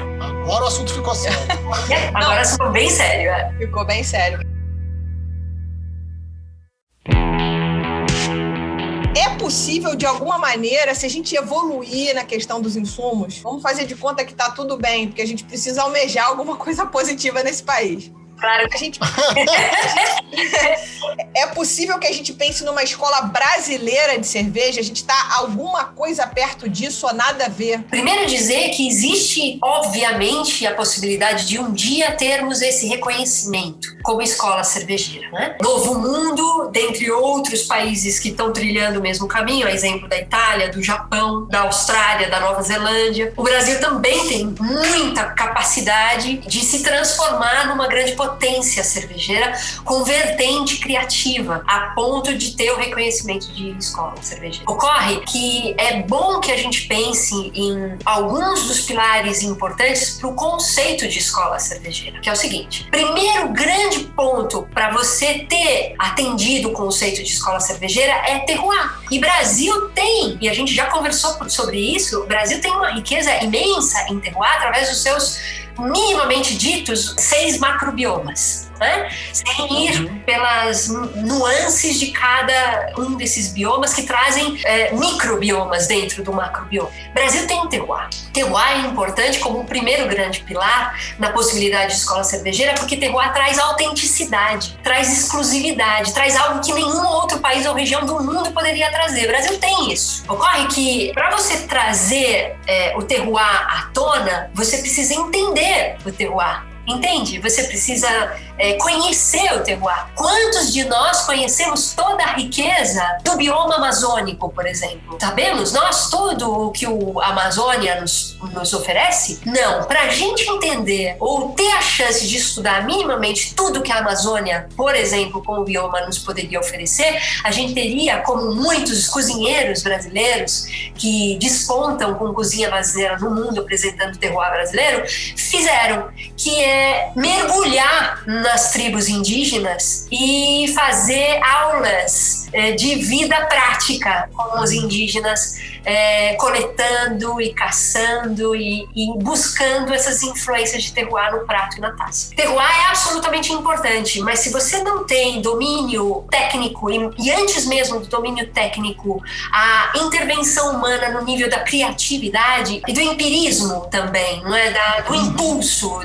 Agora o assunto ficou sério. Agora ficou bem sério. Ficou bem sério. É possível, de alguma maneira, se a gente evoluir na questão dos insumos, vamos fazer de conta que tá tudo bem, porque a gente precisa almejar alguma coisa positiva nesse país. Claro. É possível que a gente pense numa escola brasileira de cerveja? A gente está alguma coisa perto disso ou nada a ver? Primeiro dizer que existe, obviamente, a possibilidade de um dia termos esse reconhecimento como escola cervejeira, né? Novo Mundo, dentre outros países que estão trilhando o mesmo caminho, a exemplo da Itália, do Japão, da Austrália, da Nova Zelândia. O Brasil também tem muita capacidade de se transformar numa grande potência cervejeira com vertente criativa, a ponto de ter o reconhecimento de escola cervejeira. Ocorre que é bom que a gente pense em alguns dos pilares importantes para o conceito de escola cervejeira, que é o seguinte: primeiro grande ponto para você ter atendido o conceito de escola cervejeira é terroir. E Brasil tem, e a gente já conversou sobre isso, o Brasil tem uma riqueza imensa em terroir através dos seus minimamente ditos 6 macrobiomas, né? Sem ir pelas nuances de cada um desses biomas que trazem microbiomas dentro do macrobioma. O Brasil tem um terroir. Terroir é importante como o primeiro grande pilar na possibilidade de escola cervejeira, porque terroir traz autenticidade, traz exclusividade, traz algo que nenhum outro país ou região do mundo poderia trazer. O Brasil tem isso. Ocorre que, para você trazer o terroir à tona, você precisa entender o terroir. Entende? Você precisa conhecer o terroir. Quantos de nós conhecemos toda a riqueza do bioma amazônico, por exemplo? Sabemos nós tudo o que a Amazônia nos oferece? Não. Para a gente entender ou ter a chance de estudar minimamente tudo que a Amazônia, por exemplo, com o bioma nos poderia oferecer, a gente teria, como muitos cozinheiros brasileiros que despontam com cozinha brasileira no mundo apresentando o terroir brasileiro, fizeram, que é mergulhar nas tribos indígenas e fazer aulas de vida prática com os indígenas, coletando e caçando e buscando essas influências de terroir no prato e na taça. Terroir é absolutamente importante, mas se você não tem domínio técnico e antes mesmo do domínio técnico, a intervenção humana no nível da criatividade e do empirismo também, não é? Do impulso,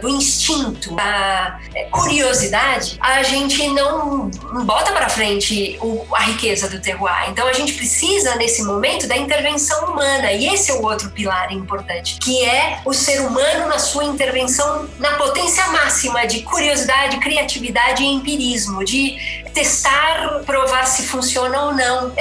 do instinto, da curiosidade, a gente não bota para frente a riqueza do terroir. Então a gente precisa, nesse momento, da intervenção humana, e esse é o outro pilar importante, que é o ser humano na sua intervenção na potência máxima de curiosidade, criatividade e empirismo, de testar, provar se funciona ou não.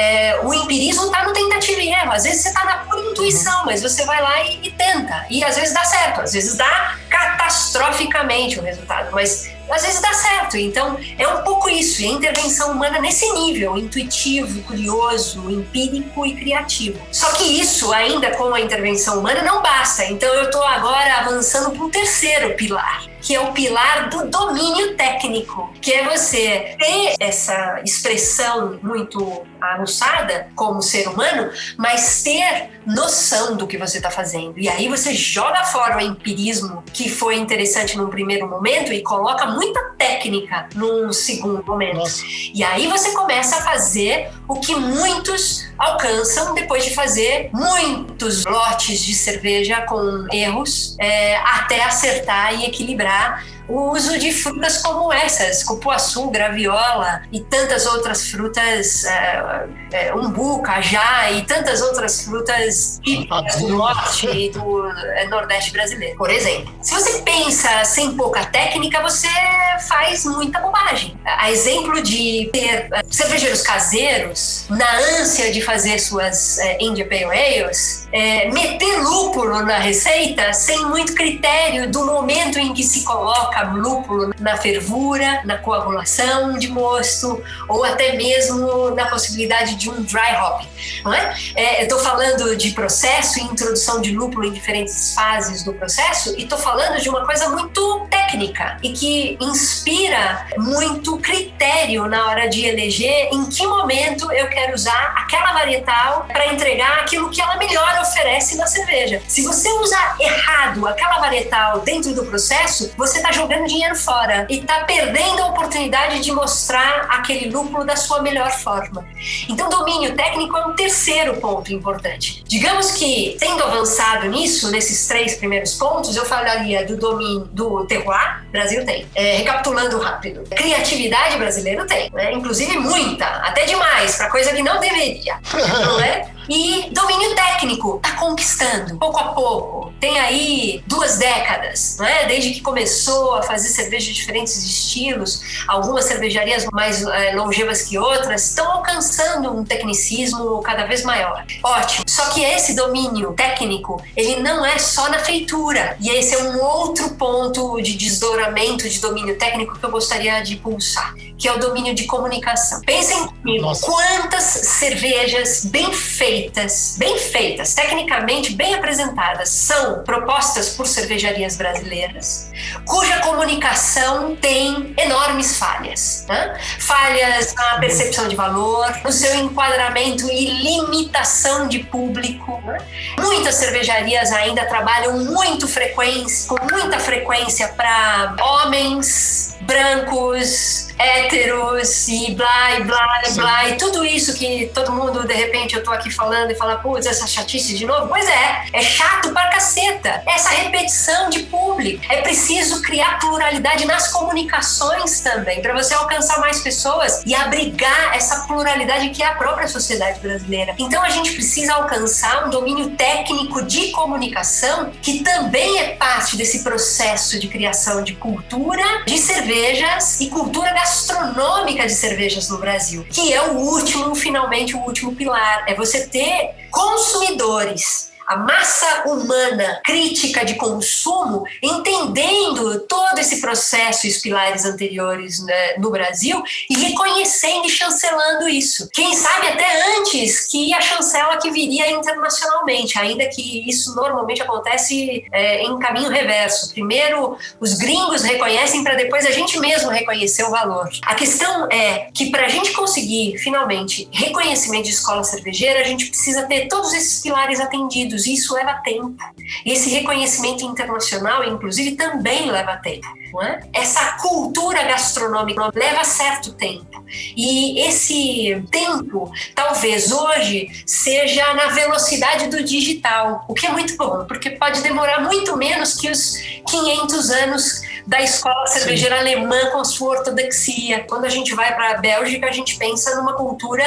O empirismo está no tentativa e erro. Às vezes você está na pura intuição, mas você vai lá e tenta. E às vezes dá certo, às vezes dá catastroficamente o resultado, mas às vezes dá certo. Então é um pouco isso, e a intervenção humana nesse nível intuitivo, curioso, empírico e criativo. Só que isso, ainda com a intervenção humana, não basta. Então eu estou agora avançando para um terceiro pilar, que é o pilar do domínio técnico, que é você ter essa expressão muito aguçada como ser humano, mas ter noção do que você está fazendo. E aí você joga fora o empirismo, que foi interessante num primeiro momento, e coloca muita técnica num segundo momento. Nossa. E aí você começa a fazer o que muitos alcançam depois de fazer muitos lotes de cerveja com erros, até acertar e equilibrar o uso de frutas como essas, cupuaçu, graviola e tantas outras frutas, umbu, cajá e tantas outras frutas típicas do norte e do nordeste brasileiro, por exemplo. Se você pensa sem pouca técnica, você faz muita bobagem. A exemplo de ter cervejeiros caseiros, na ânsia de fazer suas India Pale Ales, meter lúpulo na receita sem muito critério do momento em que se coloca lúpulo na fervura, na coagulação de mosto, ou até mesmo na possibilidade de um dry hop, não é? Eu estou falando de processo e introdução de lúpulo em diferentes fases do processo, e estou falando de uma coisa muito técnica e que inspira muito critério na hora de eleger em que momento eu quero usar aquela varietal para entregar aquilo que ela melhor oferece na cerveja. Se você usar errado aquela varietal dentro do processo, você está jogando dinheiro fora e está perdendo a oportunidade de mostrar aquele lúpulo da sua melhor forma. Então, domínio técnico é um terceiro ponto importante. Digamos que, tendo avançado nisso, nesses 3 primeiros pontos, eu falaria do domínio do terroir, Brasil tem. Recapitulando rápido. Criatividade brasileiro tem, né? Inclusive muita, até demais, para coisa que não deveria, não é? E domínio técnico, tá conquistando, pouco a pouco. Tem aí 2 décadas, não é? Desde que começou a fazer cerveja de diferentes estilos, algumas cervejarias mais longevas que outras estão alcançando um tecnicismo cada vez maior. Ótimo. Só que esse domínio técnico, ele não é só na feitura. E esse é um outro ponto de desdobramento de domínio técnico que eu gostaria de pulsar, que é o domínio de comunicação. Pensem comigo, quantas cervejas bem feitas, tecnicamente bem apresentadas, são propostas por cervejarias brasileiras, cuja comunicação tem enormes falhas, né? Falhas na percepção de valor, no seu enquadramento e limitação de público, né? Muitas cervejarias ainda trabalham com muita frequência para homens brancos, héteros e blá, e tudo isso que todo mundo, de repente, eu tô aqui falando e fala, putz, essa chatice de novo. Pois é chato pra caceta. Essa repetição de público. É preciso criar pluralidade nas comunicações também, para você alcançar mais pessoas e abrigar essa pluralidade que é a própria sociedade brasileira. Então a gente precisa alcançar um domínio técnico de comunicação que também é parte desse processo de criação de cultura de cervejas e cultura gastronômica de cervejas no Brasil, que é finalmente o último pilar. É você ter consumidores, a massa humana crítica de consumo, entendendo todo esse processo e os pilares anteriores, né, no Brasil, e reconhecendo e chancelando isso. Quem sabe até antes que a chancela que viria internacionalmente, ainda que isso normalmente acontece em caminho reverso. Primeiro os gringos reconhecem para depois a gente mesmo reconhecer o valor. A questão é que para a gente conseguir finalmente reconhecimento de escola cervejeira, a gente precisa ter todos esses pilares atendidos. Isso leva tempo. E esse reconhecimento internacional, inclusive, também leva tempo. Não é? Essa cultura gastronômica leva certo tempo. E esse tempo, talvez hoje, seja na velocidade do digital, o que é muito bom, porque pode demorar muito menos que os 500 anos da escola cervejeira alemã com sua ortodoxia. Quando a gente vai para a Bélgica, a gente pensa numa cultura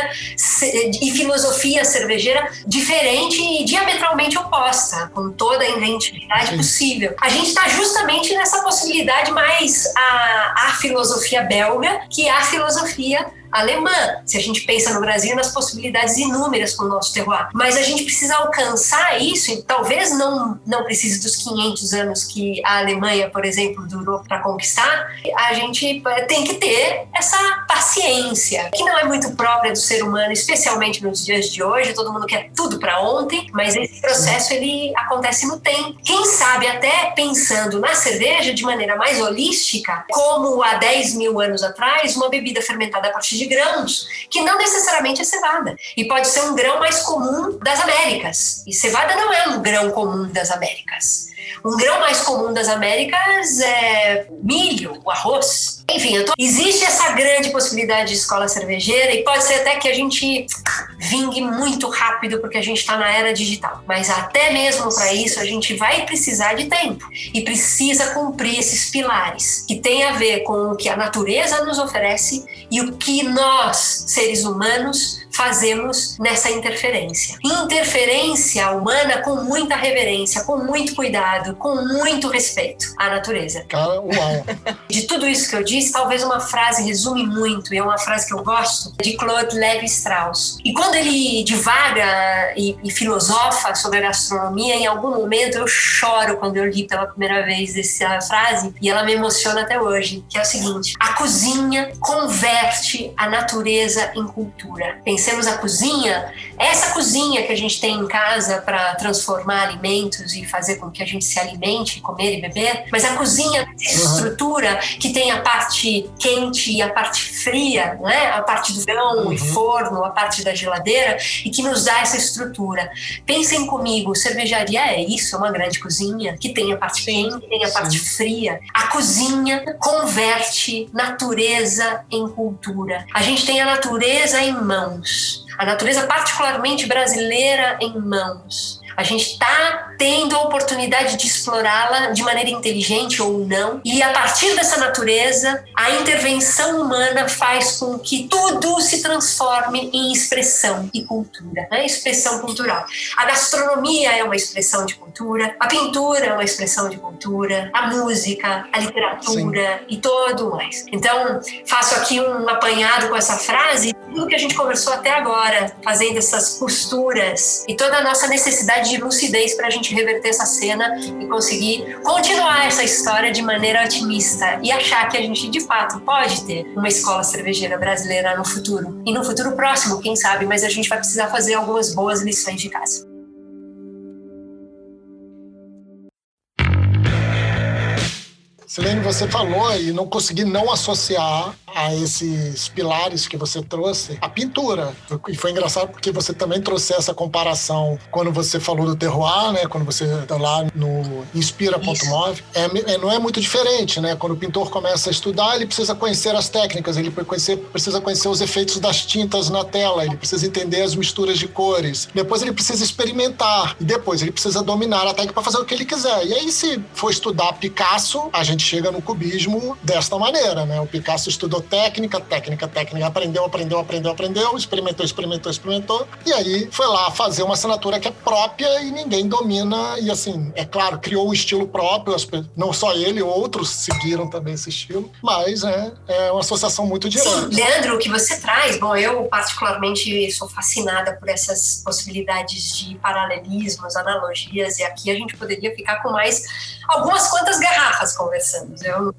e filosofia cervejeira diferente e diametralmente oposta, com toda a inventividade possível. A gente está justamente nessa possibilidade mais a filosofia belga, que é a filosofia alemã, se a gente pensa no Brasil nas possibilidades inúmeras com o nosso terroir. Mas a gente precisa alcançar isso, e talvez não precise dos 500 anos que a Alemanha, por exemplo, durou para conquistar. A gente tem que ter essa paciência, que não é muito própria do ser humano, especialmente nos dias de hoje. Todo mundo quer tudo para ontem, mas esse processo ele acontece no tempo. Quem sabe até pensando na cerveja de maneira mais holística, como há 10 mil anos atrás, uma bebida fermentada a partir de grãos, que não necessariamente é cevada. E pode ser um grão mais comum das Américas. E cevada não é um grão comum das Américas. Um grão mais comum das Américas é milho, o arroz. Enfim, existe essa grande possibilidade de escola cervejeira e pode ser até que a gente vingue muito rápido porque a gente está na era digital. Mas até mesmo para isso a gente vai precisar de tempo e precisa cumprir esses pilares que tem a ver com o que a natureza nos oferece e o que nós, seres humanos, fazemos nessa interferência. Interferência humana com muita reverência, com muito cuidado, com muito respeito à natureza. Cara, uau! De tudo isso que eu disse, talvez uma frase resume muito, e é uma frase que eu gosto, de Claude Lévi-Strauss. E quando ele divaga e filosofa sobre a gastronomia, em algum momento eu choro quando eu li pela primeira vez essa frase, e ela me emociona até hoje, que é o seguinte: a cozinha converte a natureza em cultura. Pensemos a cozinha, essa cozinha que a gente tem em casa para transformar alimentos e fazer com que a gente se alimente, comer e beber, mas a cozinha, essa estrutura que tem a parte quente e a parte fria, né? A parte do grão e forno, a parte da geladeira, e que nos dá essa estrutura. Pensem comigo, cervejaria é isso, é uma grande cozinha que tem a parte quente, tem a parte fria. A cozinha converte natureza em cultura. A gente tem a natureza em mãos, a natureza particularmente brasileira em mãos. A gente está tendo a oportunidade de explorá-la de maneira inteligente ou não. E a partir dessa natureza, a intervenção humana faz com que tudo se transforme em expressão e cultura, né? Expressão cultural. A gastronomia é uma expressão de cultura, a pintura é uma expressão de cultura, a música, a literatura e todo mais. Então, faço aqui um apanhado com essa frase, tudo que a gente conversou até agora, fazendo essas costuras e toda a nossa necessidade de lucidez para a gente reverter essa cena e conseguir continuar essa história de maneira otimista e achar que a gente de fato pode ter uma escola cervejeira brasileira no futuro. E no futuro próximo, quem sabe, mas a gente vai precisar fazer algumas boas lições de casa. Silene, você falou e não consegui não associar a esses pilares que você trouxe a pintura. E foi engraçado porque você também trouxe essa comparação quando você falou do terroir, né? Quando você está lá no Inspira.mov. Não é muito diferente, né? Quando o pintor começa a estudar, ele precisa conhecer as técnicas, ele precisa conhecer os efeitos das tintas na tela, ele precisa entender as misturas de cores. Depois ele precisa experimentar e depois ele precisa dominar a técnica para fazer o que ele quiser. E aí, se for estudar Picasso, a gente chega no cubismo desta maneira, né? O Picasso estudou técnica, aprendeu, experimentou, e aí foi lá fazer uma assinatura que é própria e ninguém domina, e assim, é claro, criou um estilo próprio, não só ele, outros seguiram também esse estilo, mas é uma associação muito direta. Sim, Leandro, o que você traz, bom, eu particularmente sou fascinada por essas possibilidades de paralelismos, analogias, e aqui a gente poderia ficar com mais algumas quantas garrafas conversando. Eu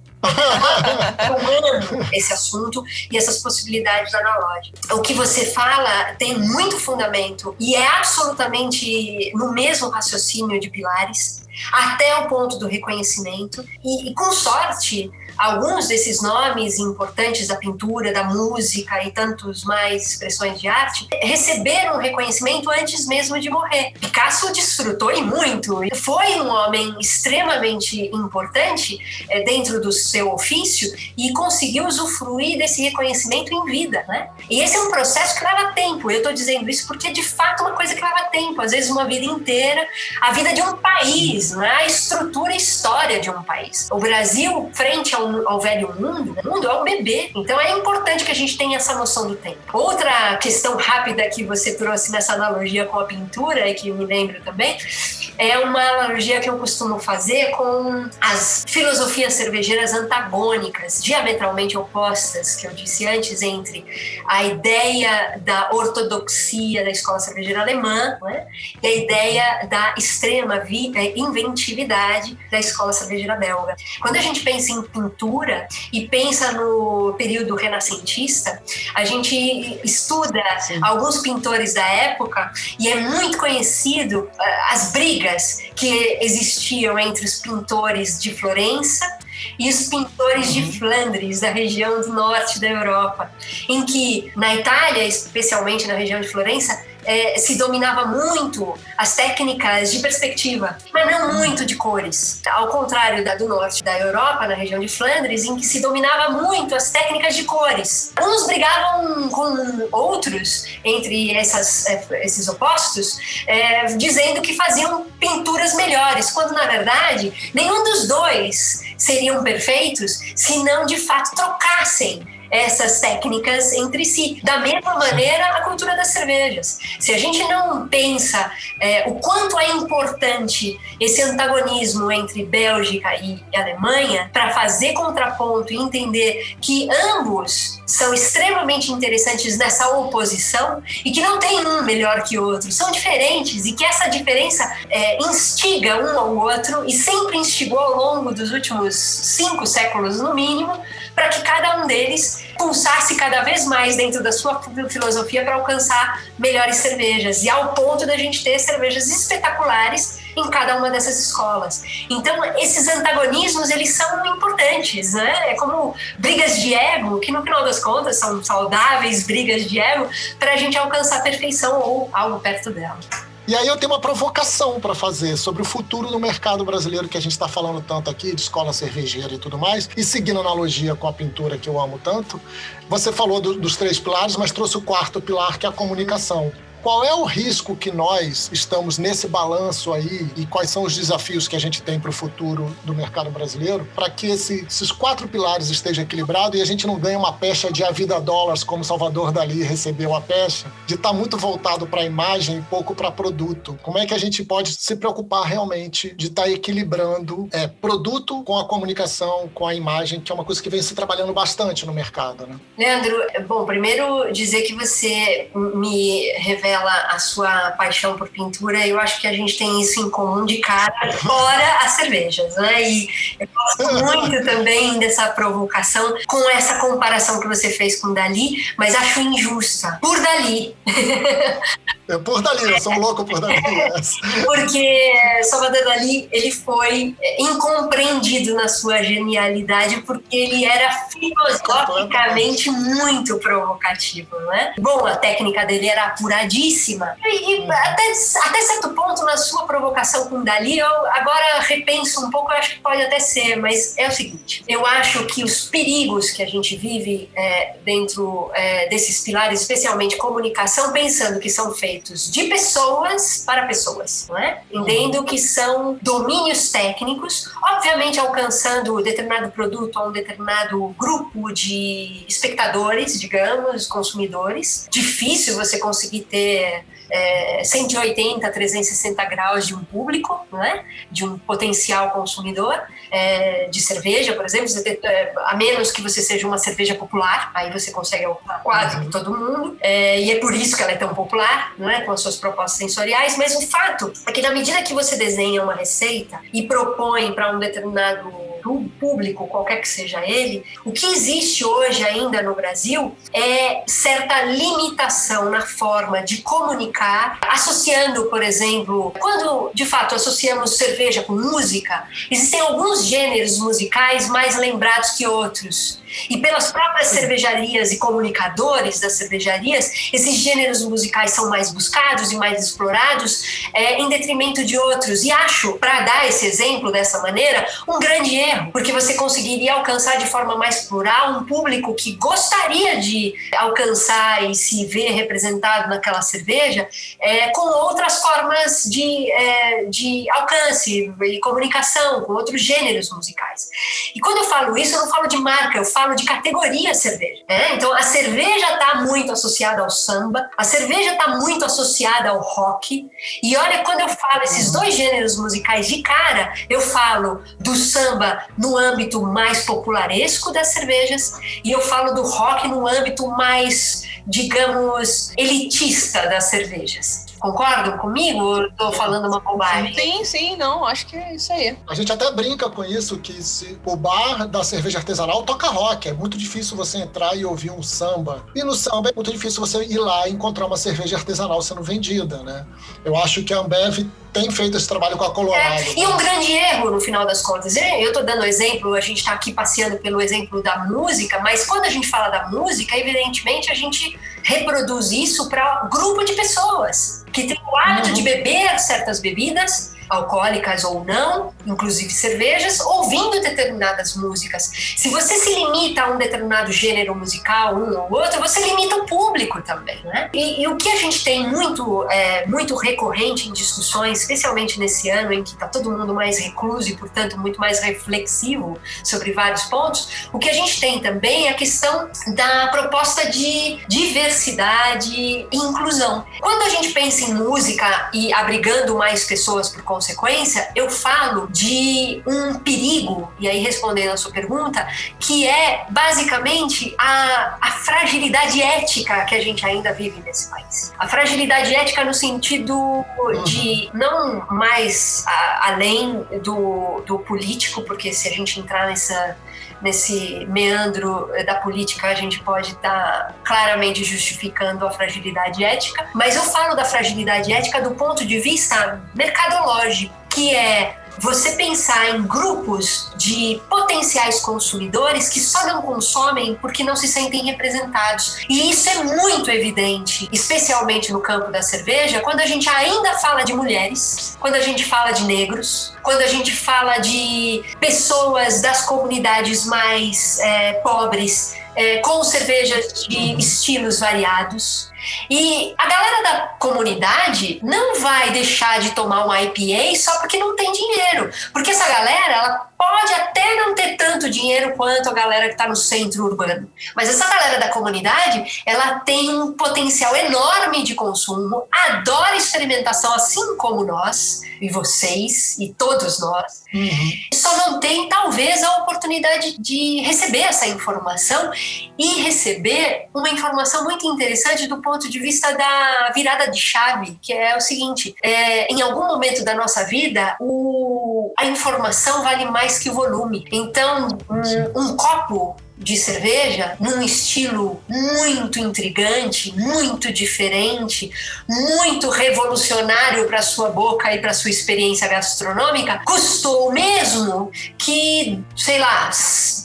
comando esse assunto e essas possibilidades analógicas. O que você fala tem muito fundamento e é absolutamente no mesmo raciocínio de pilares, até o ponto do reconhecimento e com sorte, alguns desses nomes importantes da pintura, da música e tantos mais expressões de arte receberam reconhecimento antes mesmo de morrer. Picasso desfrutou e muito. Foi um homem extremamente importante dentro do seu ofício e conseguiu usufruir desse reconhecimento em vida, né? E esse é um processo que leva tempo. Eu estou dizendo isso porque é de fato uma coisa que leva tempo, às vezes uma vida inteira, a vida de um país, né? A estrutura e história de um país. O Brasil, frente ao velho mundo, o mundo é um bebê. Então é importante que a gente tenha essa noção do tempo. Outra questão rápida que você trouxe nessa analogia com a pintura, e que me lembro também, é uma analogia que eu costumo fazer com as filosofias cervejeiras antagônicas, diametralmente opostas, que eu disse antes, entre a ideia da ortodoxia da escola cervejeira alemã, né, e a ideia da extrema inventividade da escola cervejeira belga. Quando a gente pensa em pintura e pensa no período renascentista, a gente estuda alguns pintores da época e é muito conhecido as brigas que existiam entre os pintores de Florença e os pintores de Flandres, da região do norte da Europa, em que, na Itália, especialmente na região de Florença, se dominava muito as técnicas de perspectiva, mas não muito de cores. Ao contrário do norte da Europa, na região de Flandres, em que se dominava muito as técnicas de cores. Uns brigavam com outros entre esses opostos, dizendo que faziam pinturas melhores, quando na verdade nenhum dos dois seriam perfeitos se não de fato trocassem essas técnicas entre si. Da mesma maneira, a cultura das cervejas. Se a gente não pensa o quanto é importante esse antagonismo entre Bélgica e Alemanha para fazer contraponto e entender que ambos são extremamente interessantes nessa oposição e que não tem um melhor que o outro, são diferentes e que essa diferença instiga um ao outro e sempre instigou ao longo dos últimos 5 séculos no mínimo, para que cada um deles pulsasse cada vez mais dentro da sua filosofia para alcançar melhores cervejas, e ao ponto da gente ter cervejas espetaculares em cada uma dessas escolas. Então, esses antagonismos, eles são importantes, né? É como brigas de ego, que no final das contas são saudáveis brigas de ego para a gente alcançar a perfeição ou algo perto dela. E aí eu tenho uma provocação para fazer sobre o futuro do mercado brasileiro, que a gente está falando tanto aqui, de escola cervejeira e tudo mais, e seguindo a analogia com a pintura que eu amo tanto, você falou dos 3 pilares, mas trouxe o 4º pilar, que é a comunicação. Qual é o risco que nós estamos nesse balanço aí e quais são os desafios que a gente tem para o futuro do mercado brasileiro para que esses 4 pilares estejam equilibrados e a gente não ganhe uma pecha de a vida dólares como Salvador Dalí recebeu a pecha, de estar muito voltado para a imagem e pouco para produto? Como é que a gente pode se preocupar realmente de estar equilibrando produto com a comunicação, com a imagem, que é uma coisa que vem se trabalhando bastante no mercado, né? Leandro, bom, primeiro dizer que você me revela a sua paixão por pintura. Eu acho que a gente tem isso em comum de cara, fora as cervejas, né? E eu gosto muito também dessa provocação com essa comparação que você fez com Dalí, mas acho injusta. Por Dalí. Por Dalí, eu sou um louco por Dalí. Porque Salvador Dalí, ele foi incompreendido na sua genialidade porque ele era filosoficamente muito provocativo, né? Bom, a técnica dele era apuradíssima e até certo ponto na sua provocação com Dalí, eu agora repenso um pouco, eu acho que pode até ser, mas é o seguinte, eu acho que os perigos que a gente vive dentro desses pilares, especialmente comunicação, pensando que são feitos de pessoas para pessoas, não é? Entendo que são domínios técnicos, obviamente alcançando determinado produto a um determinado grupo de espectadores, digamos, consumidores. Difícil você conseguir ter 180, 360 graus de um público, não é? De um potencial consumidor de cerveja, por exemplo, a menos que você seja uma cerveja popular, aí você consegue ocupar quase todo mundo, e é por isso que ela é tão popular, não é? Com as suas propostas sensoriais, mas o fato é que na medida que você desenha uma receita e propõe para um determinado público, qualquer que seja ele, o que existe hoje ainda no Brasil é certa limitação na forma de comunicar, associando, por exemplo, quando de fato associamos cerveja com música, existem alguns gêneros musicais mais lembrados que outros. E pelas próprias cervejarias e comunicadores das cervejarias, esses gêneros musicais são mais buscados e mais explorados em detrimento de outros. E acho, para dar esse exemplo dessa maneira, um grande erro, porque você conseguiria alcançar de forma mais plural um público que gostaria de alcançar e se ver representado naquela cerveja com outras formas de alcance e comunicação, com outros gêneros musicais. E quando eu falo isso, eu não falo de marca, eu falo de categoria cerveja. Então, a cerveja está muito associada ao samba, a cerveja está muito associada ao rock, e olha, quando eu falo esses 2 gêneros musicais de cara, eu falo do samba no âmbito mais popularesco das cervejas, e eu falo do rock no âmbito mais, digamos, elitista das cervejas. Concordam comigo ou estou falando uma bobagem? Sim, não, acho que é isso aí. A gente até brinca com isso, que o bar da cerveja artesanal toca rock. É muito difícil você entrar e ouvir um samba. E no samba é muito difícil você ir lá e encontrar uma cerveja artesanal sendo vendida, né? Eu acho que a Ambev tem feito esse trabalho com a Colorado. E um grande erro, no final das contas, eu estou dando exemplo, a gente está aqui passeando pelo exemplo da música, mas quando a gente fala da música, evidentemente a gente reproduz isso para grupo de pessoas que tem o hábito de beber certas bebidas, alcoólicas ou não, inclusive cervejas, ouvindo determinadas músicas. Se você se limita a um determinado gênero musical, um ou outro, você limita o público também, né? E o que a gente tem muito recorrente em discussões, especialmente nesse ano em que está todo mundo mais recluso e, portanto, muito mais reflexivo sobre vários pontos, o que a gente tem também é a questão da proposta de diversidade e inclusão. Quando a gente pensa em música e abrigando mais pessoas por consequência, eu falo de um perigo, e aí respondendo a sua pergunta, que é basicamente a fragilidade ética que a gente ainda vive nesse país. A fragilidade ética no sentido de não mais além do político, porque se a gente entrar nesse meandro da política, a gente pode estar claramente justificando a fragilidade ética, mas eu falo da fragilidade ética do ponto de vista mercadológico, que é você pensar em grupos de potenciais consumidores que só não consomem porque não se sentem representados. E isso é muito evidente, especialmente no campo da cerveja, quando a gente ainda fala de mulheres, quando a gente fala de negros, quando a gente fala de pessoas das comunidades mais pobres, com cervejas de estilos variados. E a galera da comunidade não vai deixar de tomar um IPA só porque não tem dinheiro. Porque essa galera, ela pode até não ter tanto dinheiro quanto a galera que está no centro urbano. Mas essa galera da comunidade, ela tem um potencial enorme de consumo, adora experimentação assim como nós, e vocês, e todos nós. Só não tem, talvez, a oportunidade de receber essa informação e receber uma informação muito interessante do ponto de vista da virada de chave, que é o seguinte, em algum momento da nossa vida, a informação vale mais que o volume. Então, um copo de cerveja, num estilo muito intrigante, muito diferente, muito revolucionário para sua boca e para sua experiência gastronômica, custou o mesmo que, sei lá,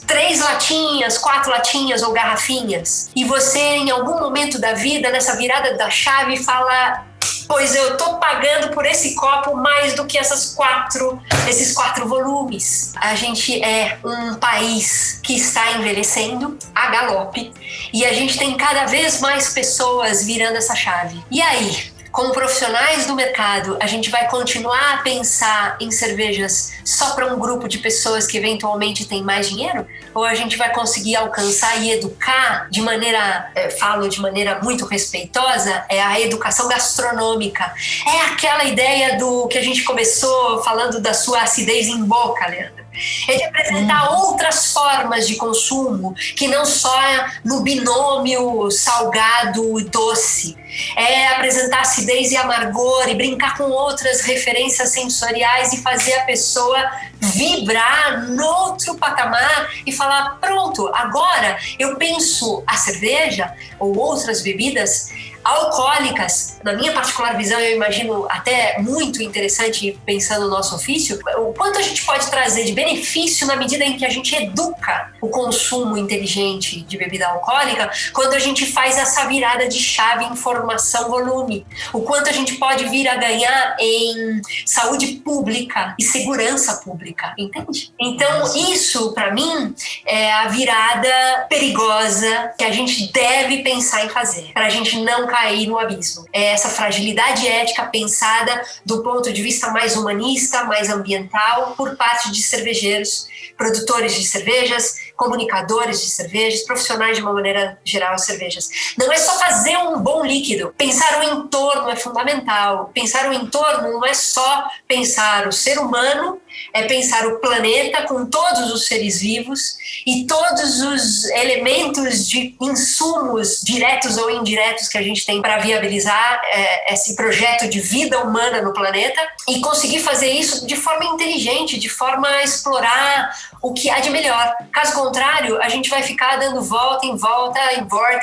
3 latinhas, 4 latinhas ou garrafinhas. E você, em algum momento da vida, nessa virada da chave, fala: pois eu tô pagando por esse copo mais do que esses 4 volumes. A gente é um país que está envelhecendo a galope e a gente tem cada vez mais pessoas virando essa chave. E aí, como profissionais do mercado, a gente vai continuar a pensar em cervejas só para um grupo de pessoas que eventualmente tem mais dinheiro? Ou a gente vai conseguir alcançar e educar de maneira, falo de maneira muito respeitosa, a educação gastronômica. É aquela ideia do que a gente começou falando da sua acidez em boca, Leandro. É de apresentar outras formas de consumo, que não só no binômio salgado e doce. É apresentar acidez e amargor e brincar com outras referências sensoriais e fazer a pessoa vibrar no outro patamar e falar: pronto, agora eu penso a cerveja ou outras bebidas alcoólicas. Na minha particular visão, eu imagino até muito interessante, pensando no nosso ofício, o quanto a gente pode trazer de benefício na medida em que a gente educa o consumo inteligente de bebida alcoólica, quando a gente faz essa virada de chave informação-volume. O quanto a gente pode vir a ganhar em saúde pública e segurança pública, entende? Então, isso, para mim, é a virada perigosa que a gente deve pensar em fazer, para a gente não cair no abismo. É essa fragilidade ética pensada do ponto de vista mais humanista, mais ambiental, por parte de cervejeiros, produtores de cervejas, comunicadores de cervejas, profissionais de uma maneira geral de cervejas. Não é só fazer um bom líquido. Pensar o entorno é fundamental. Pensar o entorno não é só pensar o ser humano, é pensar o planeta com todos os seres vivos e todos os elementos de insumos diretos ou indiretos que a gente tem para viabilizar esse projeto de vida humana no planeta e conseguir fazer isso de forma inteligente, de forma a explorar o que há de melhor. Caso contrário, a gente vai ficar dando volta em volta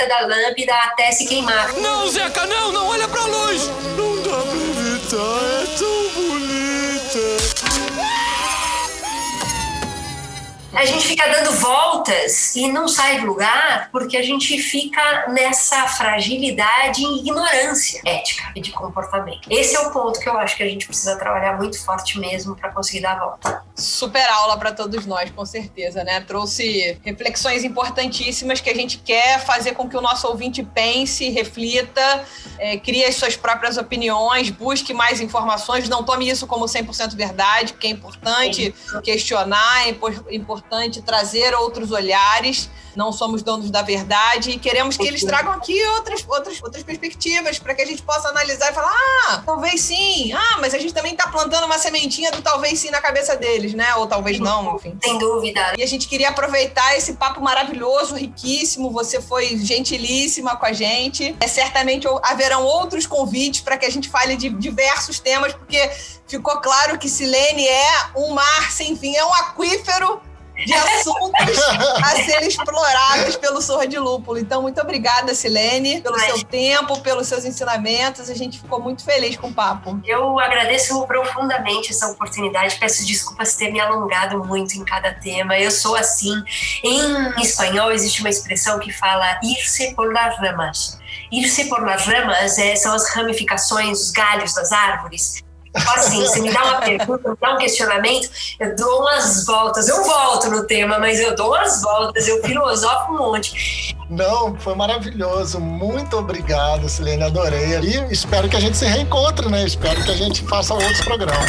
da lâmpada até se queimar. Não, Zeca, não olha pra luz! Não dá pra evitar. é tão bonita. A gente fica dando voltas e não sai do lugar porque a gente fica nessa fragilidade e ignorância ética e de comportamento. Esse é o ponto que eu acho que a gente precisa trabalhar muito forte mesmo para conseguir dar a volta. Super aula para todos nós, com certeza, né? Trouxe reflexões importantíssimas que a gente quer fazer com que o nosso ouvinte pense, reflita, crie as suas próprias opiniões, busque mais informações, não tome isso como 100% verdade, porque é importante questionar, é importante trazer outros olhares, não somos donos da verdade e queremos que eles tragam aqui outras perspectivas para que a gente possa analisar e falar, talvez sim, mas a gente também está plantando uma sementinha do talvez sim na cabeça deles, né? Ou talvez não, enfim. Sem dúvida. E a gente queria aproveitar esse papo maravilhoso, riquíssimo, você foi gentilíssima com a gente. Certamente haverão outros convites para que a gente fale de diversos temas, porque ficou claro que Silene é um mar sem fim, é um aquífero de assuntos a serem explorados pelo Surra de Lúpulo. Então, muito obrigada, Silene, pelo seu tempo, pelos seus ensinamentos. A gente ficou muito feliz com o papo. Eu agradeço profundamente essa oportunidade. Peço desculpas ter me alongado muito em cada tema. Eu sou assim. Em espanhol, existe uma expressão que fala irse por las ramas. Irse por las ramas são as ramificações, os galhos das árvores. Assim, você me dá uma pergunta, me dá um questionamento, eu dou umas voltas, eu volto no tema, mas eu dou umas voltas, eu filosofo um monte. Não, foi maravilhoso. Muito obrigado, Silene, adorei. E espero que a gente se reencontre, né? Espero que a gente faça outros programas.